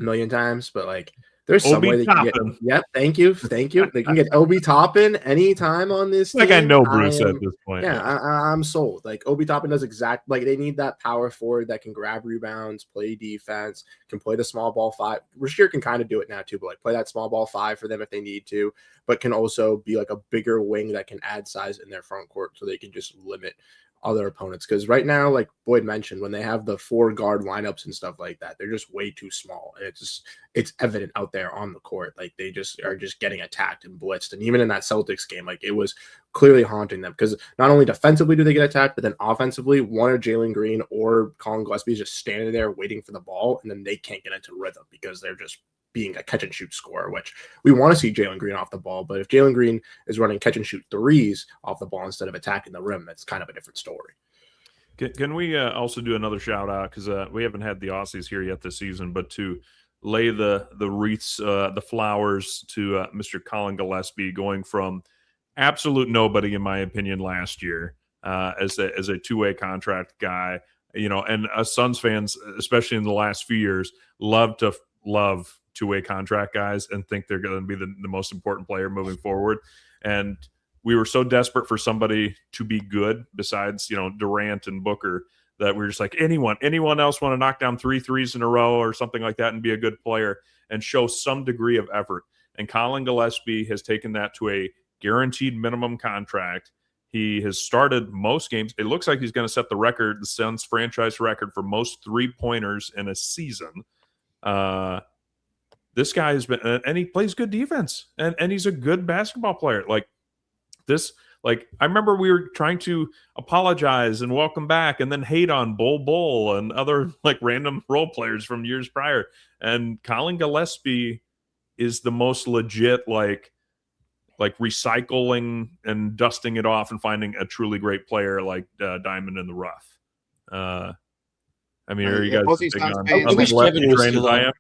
million times, but like there's some way they can get. Yep, thank you. They can get Obi Toppin anytime on this team. Like I know Bruce at this point. Yeah, I'm sold. Like Obi Toppin does like they need that power forward that can grab rebounds, play defense, can play the small ball 5. Rasheer can kind of do it now too, but like play that small ball 5 for them if they need to, but can also be like a bigger wing that can add size in their front court so they can just limit other opponents. Because right now, like Boyd mentioned, when they have the 4 guard lineups and stuff like that, they're just way too small, and it's evident out there on the court. Like they just are just getting attacked and blitzed, and even in that Celtics game, like it was clearly haunting them, because not only defensively do they get attacked, but then offensively, one of Jalen Green or Colin Gillespie is just standing there waiting for the ball, and then they can't get into rhythm because they're just being a catch and shoot scorer, which we want to see Jalen Green off the ball. But if Jalen Green is running catch and shoot threes off the ball instead of attacking the rim, that's kind of a different story. Can we also do another shout out, because we haven't had the Aussies here yet this season, but to lay the wreaths, the flowers to Mr. Colin Gillespie, going from absolute nobody in my opinion last year as a two-way contract guy, and us Suns fans, especially in the last few years, love two-way contract guys and think they're going to be the most important player moving forward. And we were so desperate for somebody to be good besides, Durant and Booker, that we were just like, anyone else want to knock down 3 threes in a row or something like that and be a good player and show some degree of effort. And Colin Gillespie has taken that to a guaranteed minimum contract. He has started most games. It looks like he's going to set the Suns franchise record for most 3-pointers in a season. This guy has been, and he plays good defense, and he's a good basketball player. Like this, like I remember we were trying to apologize and welcome back, and then hate on Bull and other like random role players from years prior. And Colin Gillespie is the most legit, like recycling and dusting it off and finding a truly great player like Diamond in the Rough. I mean, are you guys big on I wish Kevin was still on.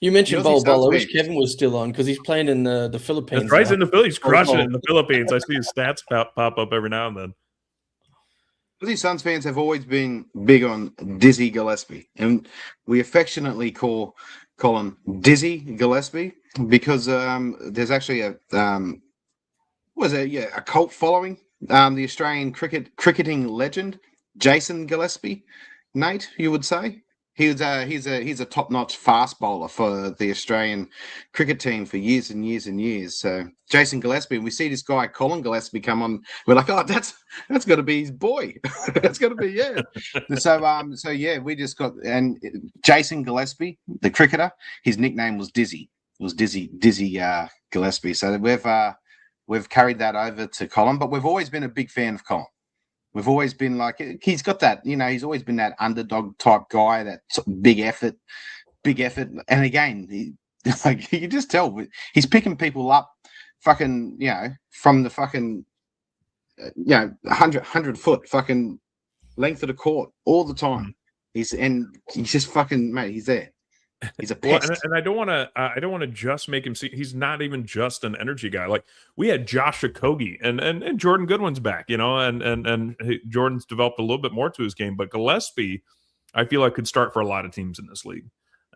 You mentioned Bol. I wish Kevin was still on, because he's playing in the Philippines. That's right, he's in the Philippines. He's crushing it in the Philippines. I see his stats pop up every now and then. Aussie Suns fans have always been big on Dizzy Gillespie, and we affectionately call him Dizzy Gillespie because there's actually a cult following the Australian cricketing legend Jason Gillespie. Nate, you would say? He's a top-notch fast bowler for the Australian cricket team for years and years and years. So Jason Gillespie, we see this guy Colin Gillespie come on. We're like, oh, that's got to be his boy. That's got to be So yeah, we just got, and Jason Gillespie, the cricketer, his nickname was Dizzy. It was Dizzy Gillespie. So we've carried that over to Colin, but we've always been a big fan of Colin. We've always been like, he's got that, he's always been that underdog type guy, that big effort. And again, you can just tell he's picking people up fucking, from the fucking, 100 foot fucking length of the court all the time. He's just fucking, mate, he's there. He's a pest. Well, and I don't want to just make him see he's not even just an energy guy. Like we had Josh Okogie and Jordan Goodwin's back, and Jordan's developed a little bit more to his game, but Gillespie, I feel like could start for a lot of teams in this league.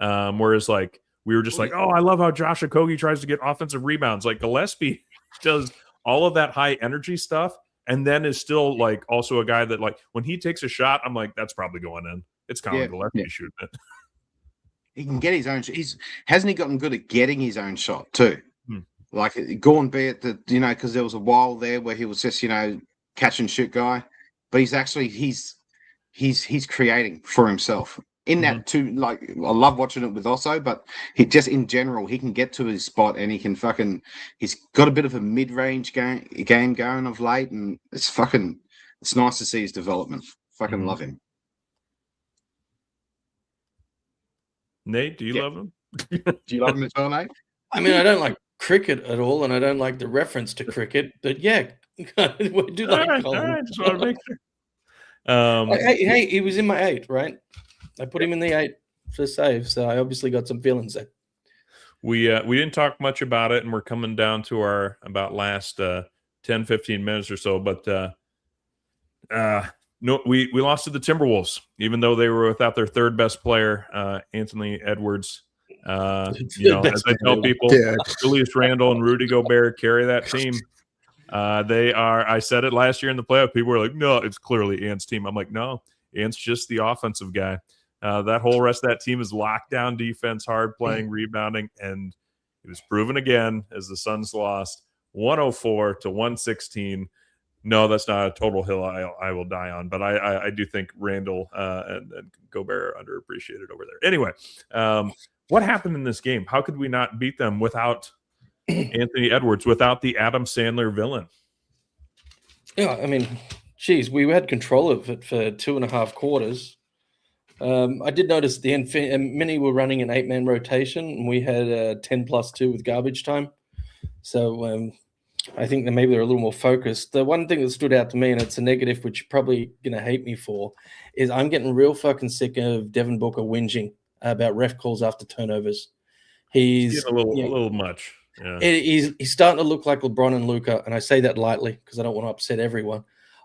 Whereas like we were just like, oh, I love how Josh Okogie tries to get offensive rebounds. Like Gillespie does all of that high energy stuff, and then is still like also a guy that like when he takes a shot, I'm like, that's probably going in. It's Colin Gillespie shooting it. He can get his own. Hasn't he gotten good at getting his own shot too? Like Gordon Beard, because there was a while there where he was just catch and shoot guy, but he's actually he's creating for himself in that too. Like I love watching it with Osso, but he just in general he can get to his spot and he can he's got a bit of a mid range game going of late, and it's nice to see his development. Fucking love him. Nate, do you love him? Do you love him as well, Nate? I mean, I don't like cricket at all, and I don't like the reference to cricket, but yeah, we do like Colin. All right, just want to make sure. Hey, he was in my 8, right? I put him in the 8 for save, so I obviously got some feelings there. We didn't talk much about it, and we're coming down to our about last 10, 15 minutes or so, but No, we lost to the Timberwolves, even though they were without their third best player, Anthony Edwards. As I tell people, Julius Randle and Rudy Gobert carry that team. They are. I said it last year in the playoff. People were like, "No, it's clearly Ant's team." I'm like, "No, Ant's just the offensive guy." That whole rest of that team is lockdown defense, hard playing, rebounding, and it was proven again as the Suns lost 104 to 116. No, that's not a total hill I will die on, but I do think Randall and Gobert are underappreciated over there. Anyway, what happened in this game? How could we not beat them without Anthony Edwards, without the Adam Sandler villain? Yeah, I mean, geez, we had control of it for 2.5 quarters. I did notice at the end, Mini were running an 8-man rotation, and we had 10+2 with garbage time. So I think that maybe they're a little more focused. The one thing that stood out to me, and it's a negative, which you're probably going to hate me for, is I'm getting real fucking sick of Devin Booker whinging about ref calls after turnovers. He's a little much. Yeah. He's starting to look like LeBron and Luka, and I say that lightly because I don't want to upset everyone.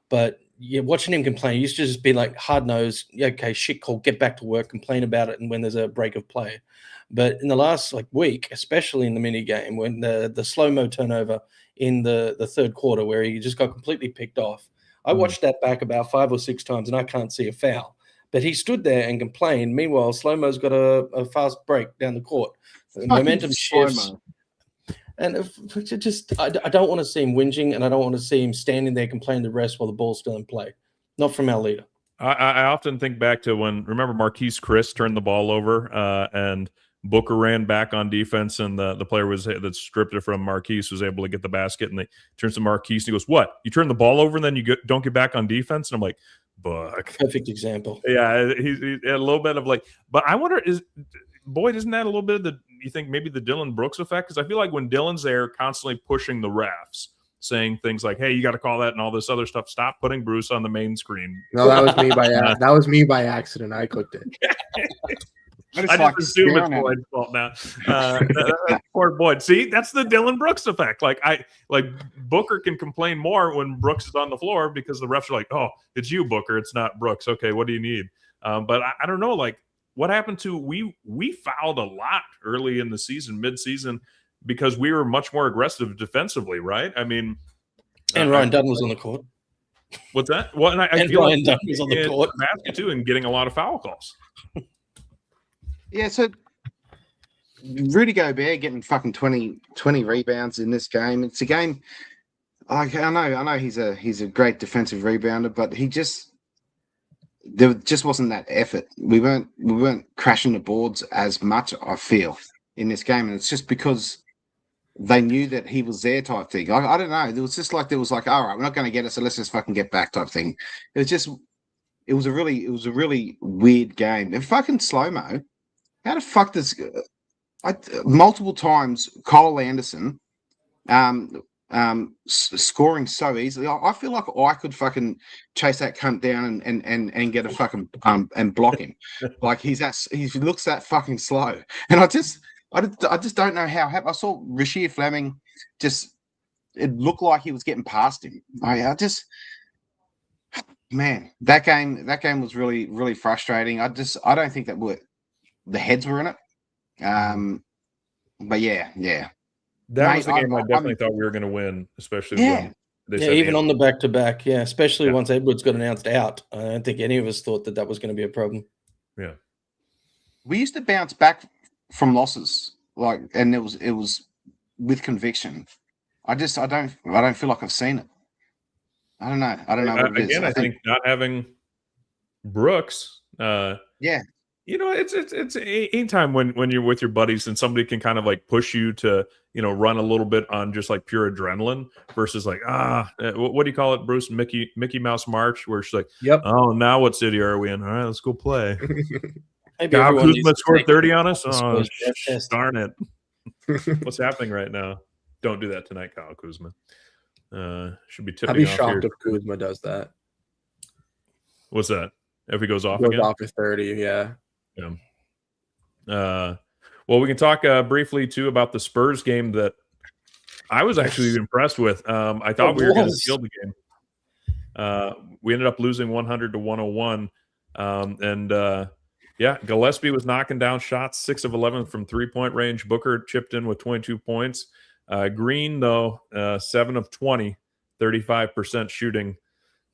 But you're watching him complain. He used to just be like hard-nosed, okay, shit call, get back to work, complain about it, and when there's a break of play. But in the last week, especially in the mini game, when the slow-mo turnover in the third quarter where he just got completely picked off, I watched that back about 5 or 6 times, and I can't see a foul. But he stood there and complained. Meanwhile, slow-mo's got a fast break down the court. The momentum shifts. And I don't want to see him whinging, and I don't want to see him standing there complaining to the rest while the ball's still in play. Not from our leader. I often think back to remember Marquise Chris turned the ball over and Booker ran back on defense, and the player that stripped it from Marquise was able to get the basket, and they turns to Marquise and he goes, "What? You turn the ball over and then you don't get back on defense?" And I'm like, "Buck." Perfect example. Yeah, he's a little bit of but I wonder isn't that a little bit of you think maybe the Dylan Brooks effect? Because I feel like when Dylan's there constantly pushing the refs, saying things like, "Hey, you got to call that," and all this other stuff. Stop putting Bruce on the main screen. No, that was me by accident. I clicked it. I just assume it's Boyd's fault now. Poor Boyd. See, that's the Dylan Brooks effect. Booker can complain more when Brooks is on the floor because the refs are like, "Oh, it's you, Booker. It's not Brooks. Okay, what do you need?" But I don't know. What happened to we fouled a lot early in the season, mid-season, because we were much more aggressive defensively, right? I mean, and Ryan Dunn was on the court. What's that? Well, and I feel Ryan Dunn was on the court basket too, and getting a lot of foul calls. Yeah, so Rudy Gobert getting fucking 20 rebounds in this game. It's a game. I know he's a great defensive rebounder, but there just wasn't that effort. We weren't crashing the boards as much, I feel, in this game, and it's just because they knew that he was there type thing. I don't know. There was like, all right, we're not going to get it, so let's just fucking get back type thing. It was a really weird game. And fucking slow-mo. How the fuck does multiple times Cole Anderson scoring so easily? I feel like I could fucking chase that cunt down and get a fucking and block him. He looks that fucking slow, and I just don't know how. I saw Rasheed Fleming it looked like he was getting past him. Man, that game was really, really frustrating. I don't think that the heads were in it. But yeah. That was the game I definitely thought we were going to win, especially when they said even on the back-to-back, especially once Edwards got announced out. I don't think any of us thought that was going to be a problem. Yeah. We used to bounce back from losses, and it was with conviction. I don't feel like I've seen it. I don't know. What it is. I think not having Brooks. It's anytime when you're with your buddies and somebody can kind of push you to run a little bit on just pure adrenaline versus what do you call it, Bruce? Mickey Mouse March, where she's like, "Yep, oh, now what city are we in? All right, let's go play." Kyle Kuzma scored 30 on us. Oh, darn it! What's happening right now? Don't do that tonight, Kyle Kuzma. Should be tipping. I'd be off shocked here. if Kuzma does that. What's that? If he goes off Goes again? off for 30, yeah. Well, we can talk briefly too about the Spurs game that I was actually impressed with. I thought we were going to steal the game. We ended up losing 100-101. Gillespie was knocking down shots, 6 of 11 from 3-point range. Booker chipped in with 22 points. Green, though, 7 of 20, 35% shooting.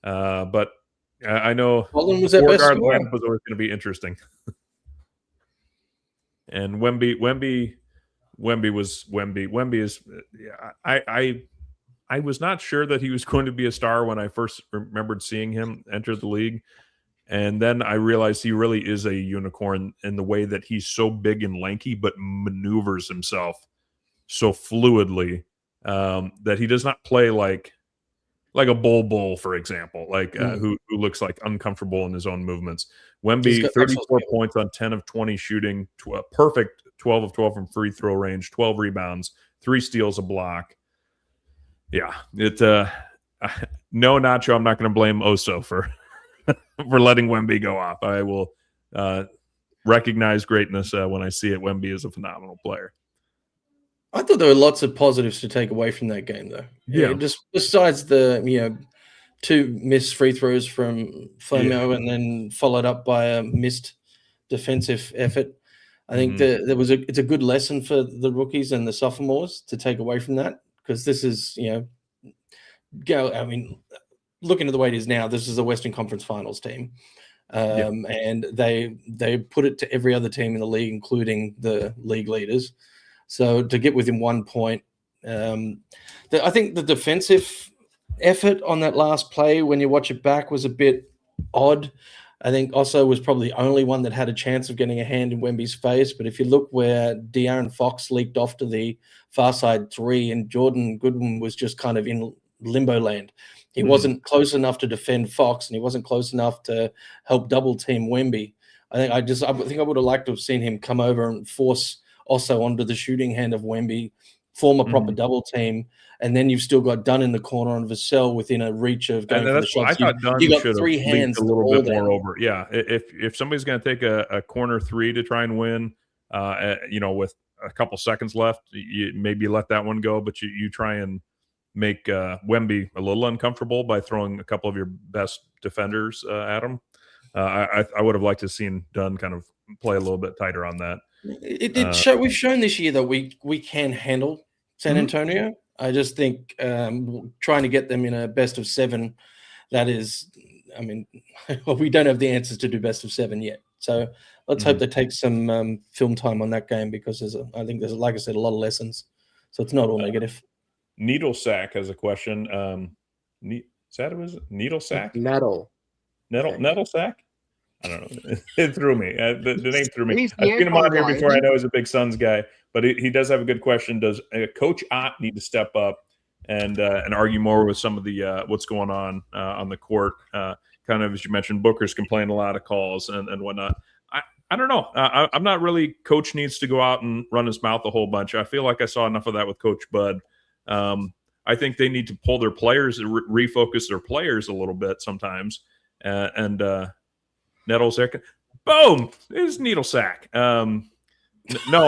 But I know Holland was their best four-guard scorer. lineup was always going to be interesting. And Wemby was Wemby. Wemby is. I was not sure that he was going to be a star when I first remembered seeing him enter the league. And then I realized he really is a unicorn in the way that he's so big and lanky, but maneuvers himself so fluidly that he does not play like a bull, for example, who looks like uncomfortable in his own movements. Wemby, 34 points on 10 of 20 shooting, perfect 12 of 12 from free throw range, 12 rebounds, 3 steals, a block. Yeah, no, Nacho, I'm not going to blame Oso for letting Wemby go off. I will recognize greatness when I see it. Wemby is a phenomenal player. I thought there were lots of positives to take away from that game, though. Yeah. Just besides the 2 missed free throws from FOMO and then followed up by a missed defensive effort. I think it's a good lesson for the rookies and the sophomores to take away from that, because this is looking at the way it is now, this is a Western Conference Finals team. And they put it to every other team in the league, including the league leaders. So to get within 1 point, I think the defensive effort on that last play, when you watch it back, was a bit odd. I think Oso was probably the only one that had a chance of getting a hand in Wemby's face. But if you look where De'Aaron Fox leaked off to the far side 3 and Jordan Goodwin was just kind of in limbo land. He wasn't close enough to defend Fox, and he wasn't close enough to help double team Wemby. I think I would have liked to have seen him come over and force Oso onto the shooting hand of Wemby, form a proper double team, and then you've still got Dunn in the corner on Vassell within a reach of going for the shots. I thought Dunn you got should 3 have hands a little bit more over. Yeah, if somebody's going to take a corner 3 to try and win, with a couple seconds left, you maybe let that one go, but you try and make Wemby a little uncomfortable by throwing a couple of your best defenders at him. I would have liked to have seen Dunn kind of play a little bit tighter on that. We've shown this year that we can handle San Antonio. I just think trying to get them in a best of 7, that is, we don't have the answers to do best of 7 yet. So let's hope they take some film time on that game, because I think there's, like I said, a lot of lessons. So it's not all negative. Needle Sack has a question. Needle Sack? Nettle Sack? I don't know. It threw me. The name threw me. I've seen him on here before. I know he's a big Suns guy, but he does have a good question. Does Coach Ott need to step up and argue more with some of the what's going on the court? Kind of, as you mentioned, Booker's complaining a lot of calls and whatnot. I don't know. I'm not really. Coach needs to go out and run his mouth a whole bunch. I feel like I saw enough of that with Coach Bud. I think they need to pull their players, refocus their players a little bit sometimes. Nettles there. Boom! It's Needle Sack. No,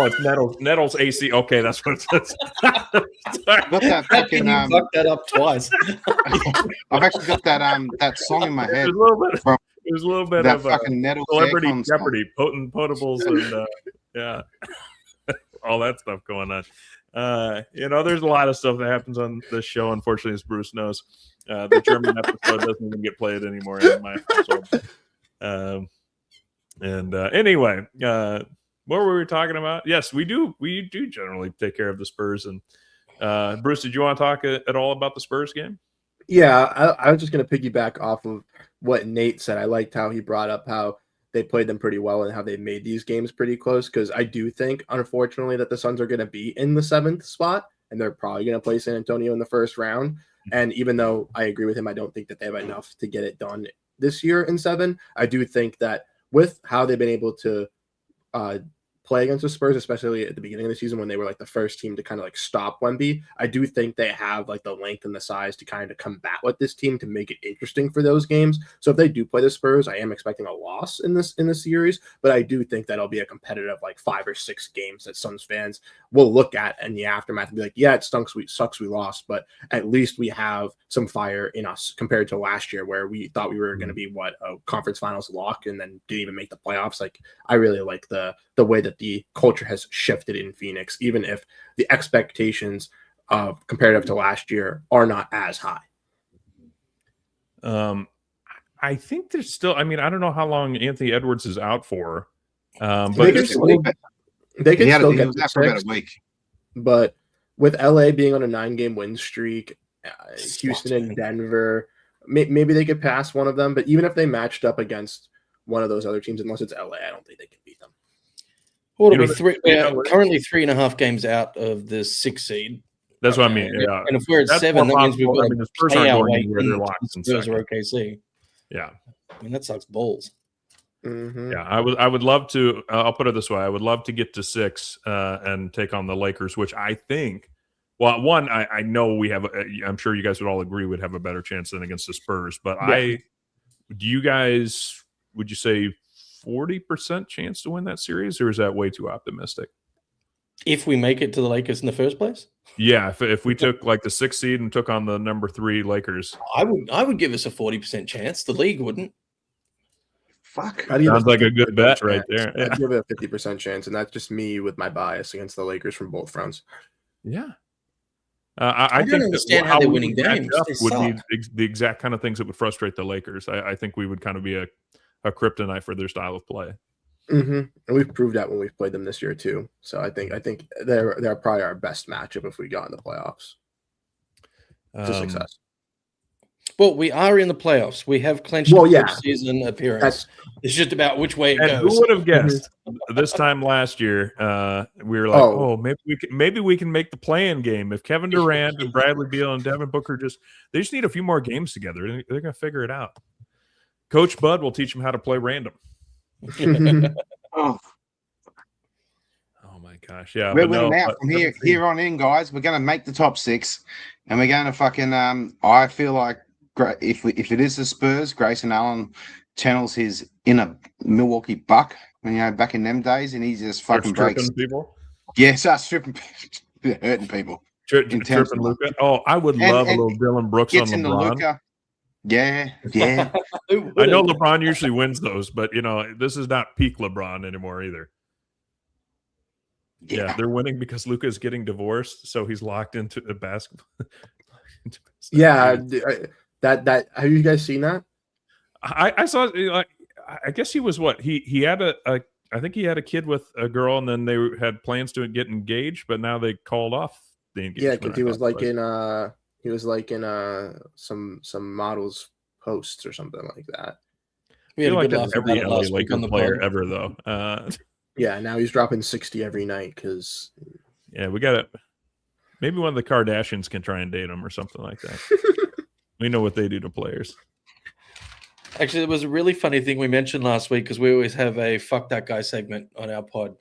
it's Nettles AC. Okay, that's what it says. I've got that fucking fuck that up twice. I've actually got that song in my head. There's a little bit that of fucking Nettles Celebrity Jeopardy, Potables, and yeah, all that stuff going on. There's a lot of stuff that happens on this show. Unfortunately, as Bruce knows, the German episode doesn't even get played anymore in my household. Anyway, what were we talking about? Yes, we do generally take care of the Spurs. And Bruce, did you want to talk at all about the Spurs game? Yeah, I was just going to piggyback off of what Nate said. I liked how he brought up how they played them pretty well and how they made these games pretty close, because I do think, unfortunately, that the Suns are going to be in the 7th spot, and they're probably going to play San Antonio in the first round. And even though I agree with him, I don't think that they have enough to get it done this year in 7. I do think that with how they've been able to play against the Spurs, especially at the beginning of the season when they were like the first team to kind of like stop Wemby. I do think they have like the length and the size to kind of combat with this team to make it interesting for those games. So if they do play the Spurs, I am expecting a loss in this series, but I do think that'll be a competitive like 5 or 6 games that Suns fans will look at in the aftermath and be like, yeah, it sucks we lost, but at least we have some fire in us compared to last year where we thought we were going to be a conference finals lock and then didn't even make the playoffs. Like, I really like the way that the culture has shifted in Phoenix, even if the expectations comparative to last year are not as high. I think there's still, I mean, I don't know how long Anthony Edwards is out for, but they can still get out for about a week. But with LA being on a 9-game win streak, Houston and Denver, maybe they could pass one of them. But even if they matched up against one of those other teams, unless it's LA, I don't think they can beat them. Well, it'll be currently 3.5 games out of the 6th seed. That's what I mean. Yeah. And if we're at 7, that means we've got the Spurs aren't going where they're locked in Spurs or OKC. Yeah. I mean, that sucks balls. Mm-hmm. Yeah, I would love to. I'll put it this way: I would love to get to 6 and take on the Lakers, which I think. Well, one, I know we have. I'm sure you guys would all agree would have a better chance than against the Spurs. But Yeah. Do you guys? Would you say 40% chance to win that series, or is that way too optimistic? If we make it to the Lakers in the first place, yeah. If we took like the 6th seed and took on the number 3 Lakers, I would give us a 40% chance. The league wouldn't. Fuck. Sounds like a good bet right there. Yeah. I'd give it a 50% chance, and that's just me with my bias against the Lakers from both fronts. Yeah. I don't think understand how they're winning games. Would be the exact kind of things that would frustrate the Lakers. I think we would kind of be a kryptonite for their style of play. Mm-hmm. And we've proved that when we've played them this year too. So I think they're probably our best matchup if we got in the playoffs. To success. Well, we are in the playoffs. We have clinched season appearance. It's just about which way it goes. Who would have guessed this time last year? We were like, maybe we can make the play-in game if Kevin Durant and Bradley Beal and Devin Booker they just need a few more games together. They're going to figure it out. Coach Bud will teach them how to play random. Oh my gosh, yeah. We're out from here on in, guys. We're going to make the top 6, and we're going to fucking. I feel like if it is the Spurs, Grayson Allen channels his inner Milwaukee Buck, back in them days, and he just fucking breaks people. Yeah, starts stripping, hurting people. Tripping Luka. Oh, I would love a little Dylan Brooks on LeBron. Yeah. I know LeBron usually wins those, but this is not peak LeBron anymore either. Yeah, they're winning because Luka is getting divorced, so he's locked into the basketball. Yeah, that have you guys seen that? I saw. I guess he was what he had I think he had a kid with a girl, and then they had plans to get engaged, but now they called off the engagement. Yeah, because he was in some models posts or something like that. We had I feel a good like laugh every about it LA last week Laker on the player pod. ever though. Yeah, now he's dropping 60 every night because. Yeah, we got it. Maybe one of the Kardashians can try and date him or something like that. We know what they do to players. Actually, it was a really funny thing we mentioned last week because we always have a "fuck that guy" segment on our pod.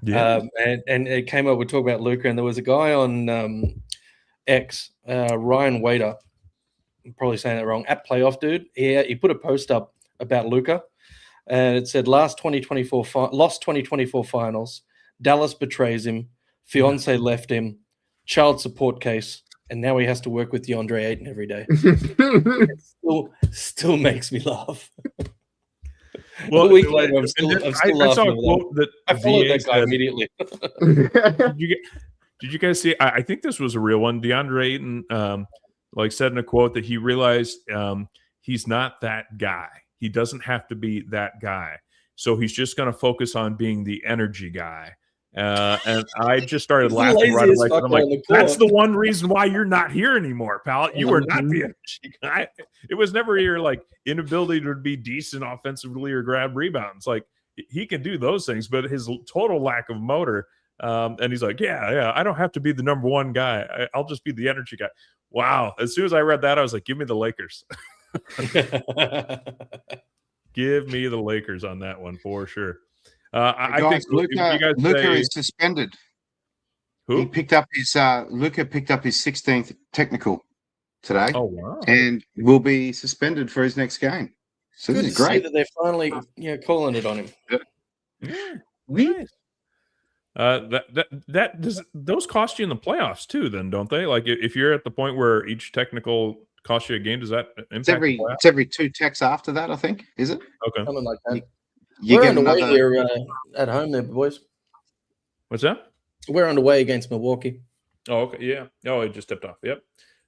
Yeah, and it came up. We talk about Luka, and there was a guy on X, Ryan Wader. I'm probably saying that wrong. At Playoff Dude, he put a post up about Luka, and it said lost 2024 finals. Dallas betrays him. Fiance left him. Child support case. And now he has to work with DeAndre Ayton every day. It still makes me laugh. Well, a week later, I'm still laughing. I saw a quote that I followed that guy immediately. Did you guys see? I think this was a real one. DeAndre Ayton said in a quote that he realized he's not that guy. He doesn't have to be that guy. So he's just going to focus on being the energy guy. And I just started laughing right away. I'm like, that's the one reason why you're not here anymore, pal. You are not the energy guy. It was never your inability to be decent offensively or grab rebounds. Like he can do those things, but his total lack of motor. And he's like, yeah, I don't have to be the number one guy. I'll just be the energy guy. Wow. As soon as I read that, I was like, give me the Lakers. Give me the Lakers on that one for sure. I Guys, think if you guys Luca say, is suspended. who? He picked up his Luca picked up his 16th technical today, Oh wow! and will be suspended for his next game. So Good this is to see great. that they're finally calling it on him. Yeah, nice. That does those cost you in the playoffs too? Then don't they? Like if you're at the point where each technical costs you a game, does that impact the playoffs? It's every 2 techs after that, I think. Is it? Okay. Something like that. You We're get underway another. here at home, there, boys. What's that? We're underway against Milwaukee. Oh, okay. Yeah. Oh, it just tipped off. Yep.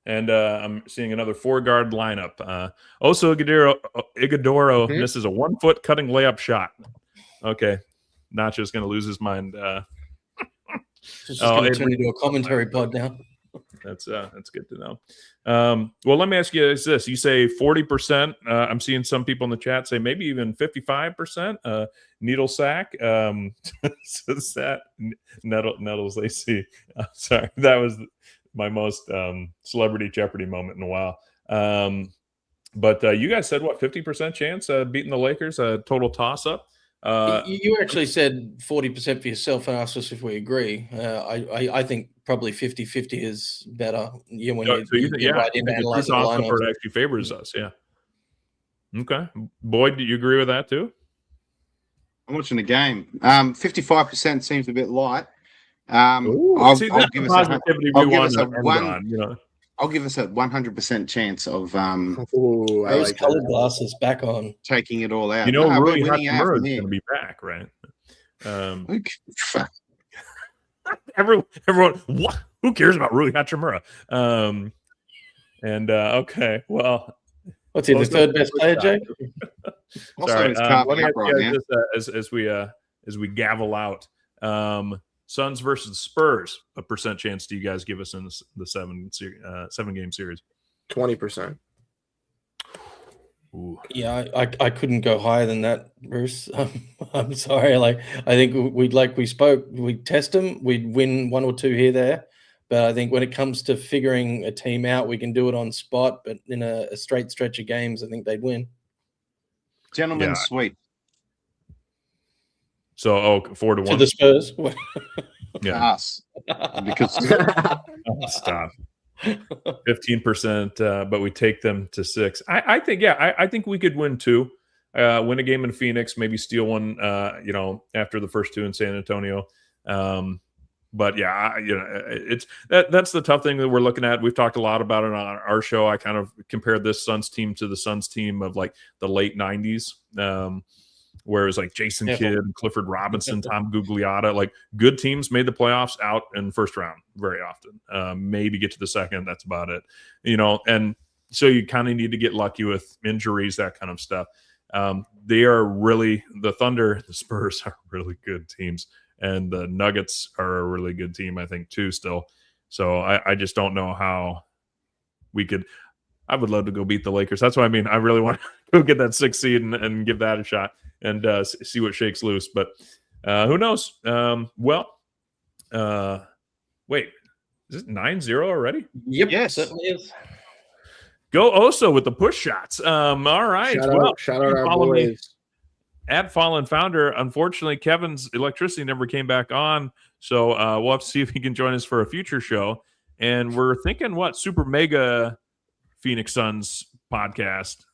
And I'm seeing another 4-guard lineup. Also, Iguodaro misses a 1-foot cutting layup shot. Okay. Nacho's going to lose his mind. It's just going to turn into a commentary pod now. That's good to know. Well, let me ask you this. You say 40%. I'm seeing some people in the chat say maybe even 55%. Needle sack. Says that Nettles AC. Sorry, that was my most celebrity Jeopardy moment in a while. But you guys said what, 50% chance beating the Lakers, a total toss up. You actually said 40% for yourself and asked us if we agree. I think probably 50-50 is better. Yeah, when you get right in analyzing the lineup, it actually favors us. Yeah. Okay, Boyd, do you agree with that too? I'm watching the game. 55% seems a bit light. I'll give us I'll give us a 100% chance of those colored glasses back on, taking it all out. Rui Hachimura is going to be back, right? Everyone, what? Who cares about Rui Hachimura? Okay, well, what's he, the third best player, Jake? Sorry, let me ask you guys this, as we gavel out. Suns versus Spurs. What percent chance do you guys give us in the 7-game series? 20%. Ooh. Yeah, I couldn't go higher than that, Bruce. I'm sorry. I think we'd test them. We'd win 1 or 2 here, there. But I think when it comes to figuring a team out, we can do it on spot. But in a straight stretch of games, I think they'd win. Gentlemen's sweep. So 4-1 to the Spurs. Yeah, us because stop 15%, but we take them to 6. I think we could win 2, win a game in Phoenix, maybe steal one. After the first 2 in San Antonio. But yeah, it's that's the tough thing that we're looking at. We've talked a lot about it on our show. I kind of compared this Suns team to the Suns team of like the late 90s. Where it was like Jason Kidd, Clifford Robinson, Tom Gugliotta, like good teams made the playoffs out in first round very often. Maybe get to the second. That's about it, and so you kind of need to get lucky with injuries, that kind of stuff. They are really, the Thunder, the Spurs are really good teams, and the Nuggets are a really good team, I think, too, still. So I just don't know how we could. I would love to go beat the Lakers. That's what I mean. I really want to go get that 6th seed and give that a shot and see what shakes loose. But who knows? Wait, is it 9-0 already? Yep, yes, certainly is. Go Oso with the push shots. All right. Shout out our boys. At Fallen Founder. Unfortunately, Kevin's electricity never came back on. So we'll have to see if he can join us for a future show. And we're thinking Super Mega Phoenix Suns podcast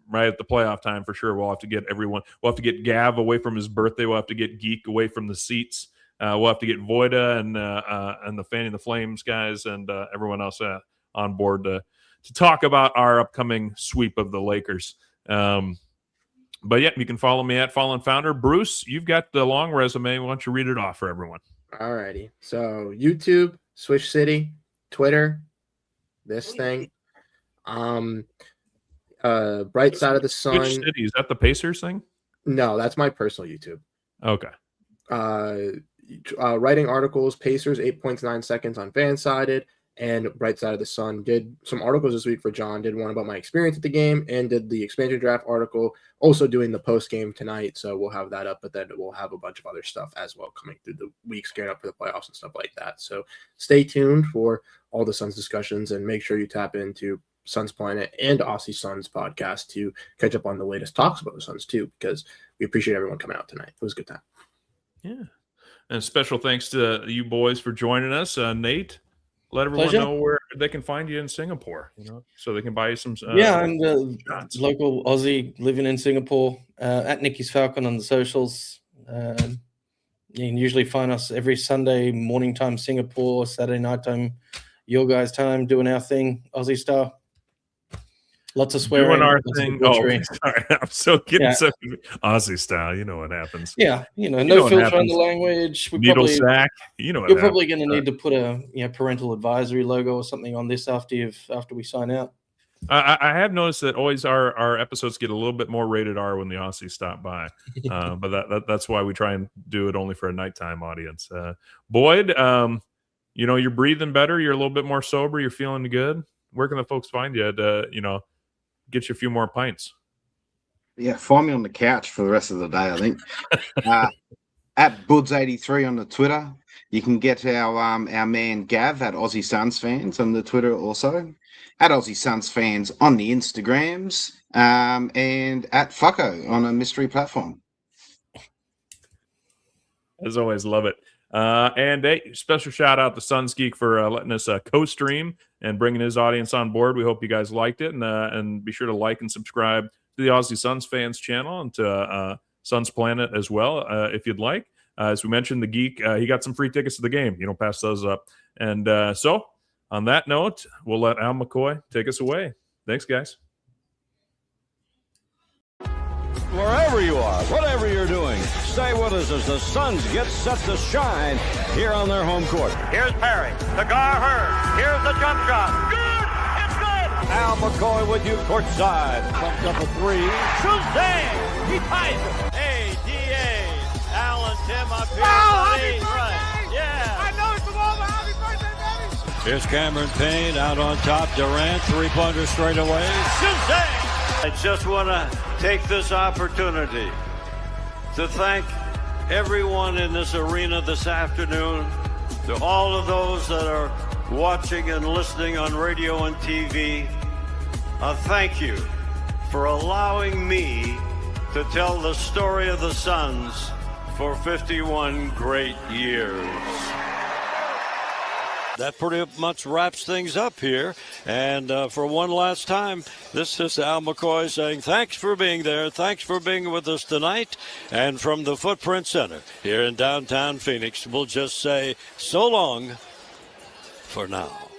right at the playoff time for sure. We'll have to get everyone. We'll have to get Gav away from his birthday. We'll have to get Geek away from the seats. We'll have to get Voida and the Fanning the Flames guys and everyone else on board to talk about our upcoming sweep of the Lakers. But yeah, you can follow me at Fallen Founder. Bruce, you've got the long resume. Why don't you read it off for everyone? All righty. So YouTube, Swish City, Twitter, this thing. Bright Side of the Sun. Which city? Is that the Pacers thing? No, that's my personal YouTube. Okay. Writing articles, Pacers 8.9 seconds on Fansided, and Bright Side of the Sun. Did some articles this week for John. Did one about my experience at the game, and did the expansion draft article. Also doing the post game tonight, so we'll have that up. But then we'll have a bunch of other stuff as well coming through the weeks, gearing up for the playoffs and stuff like that. So stay tuned for all the Suns discussions, and make sure you tap into Suns Planet and Aussie Suns podcast to catch up on the latest talks about the Suns too, because we appreciate everyone coming out tonight. It was a good time. Yeah. And special thanks to you boys for joining us. Nate, let everyone Pleasure. know where they can find you in Singapore, so they can buy you some I'm the shots. local Aussie living in Singapore, at Nicky's Falcon on the socials. You can usually find us every Sunday morning time Singapore, Saturday night time, your guys' time, doing our thing, Aussie style. Lots of swearing. Doing our lots of thing. debauchery. Sorry. I'm so getting Yeah. so Aussie style. You know what happens. Yeah, know no what filter on happens. the language. Needle sack. You know what You're happens. probably going to need to put a parental advisory logo or something on this after we sign out. I have noticed that always our episodes get a little bit more rated R when the Aussies stop by, but that's why we try and do it only for a nighttime audience. Boyd, you're breathing better. You're a little bit more sober. You're feeling good. Where can the folks find you to get you a few more pints? Yeah, find me on the couch for the rest of the day, I think. At Buds83 on the Twitter. You can get our man Gav at Aussie Suns Fans on the Twitter also. At Aussie Suns Fans on the Instagrams. And at Fucko on a mystery platform. As always, love it. And a special shout out to Suns Geek for letting us co-stream and bringing his audience on board. We hope you guys liked it, and be sure to like and subscribe to the Aussie Suns Fans channel and to Suns Planet as well, if you'd like. As we mentioned, the Geek, he got some free tickets to the game. Pass those up. And so, on that note, we'll let Al McCoy take us away. Thanks, guys. Wherever you are, whatever you're doing, stay with us as the Suns get set to shine here on their home court. Here's Perry. Cigar Hurd. Here's the jump shot. Good! It's good! Al McCoy with you courtside. Pumped up a three. Suzanne! He ties it. Hey, D.A. Al and Tim up here. happy birthday! Right. Yeah. I know it's over. Happy birthday, baby! Here's Cameron Payne out on top. Durant, three-pointer straight away. Suzanne! I just want to take this opportunity to thank everyone in this arena this afternoon, to all of those that are watching and listening on radio and TV. Thank you for allowing me to tell the story of the Suns for 51 great years. That pretty much wraps things up here. And for one last time, this is Al McCoy saying thanks for being there. Thanks for being with us tonight. And from the Footprint Center here in downtown Phoenix, we'll just say so long for now.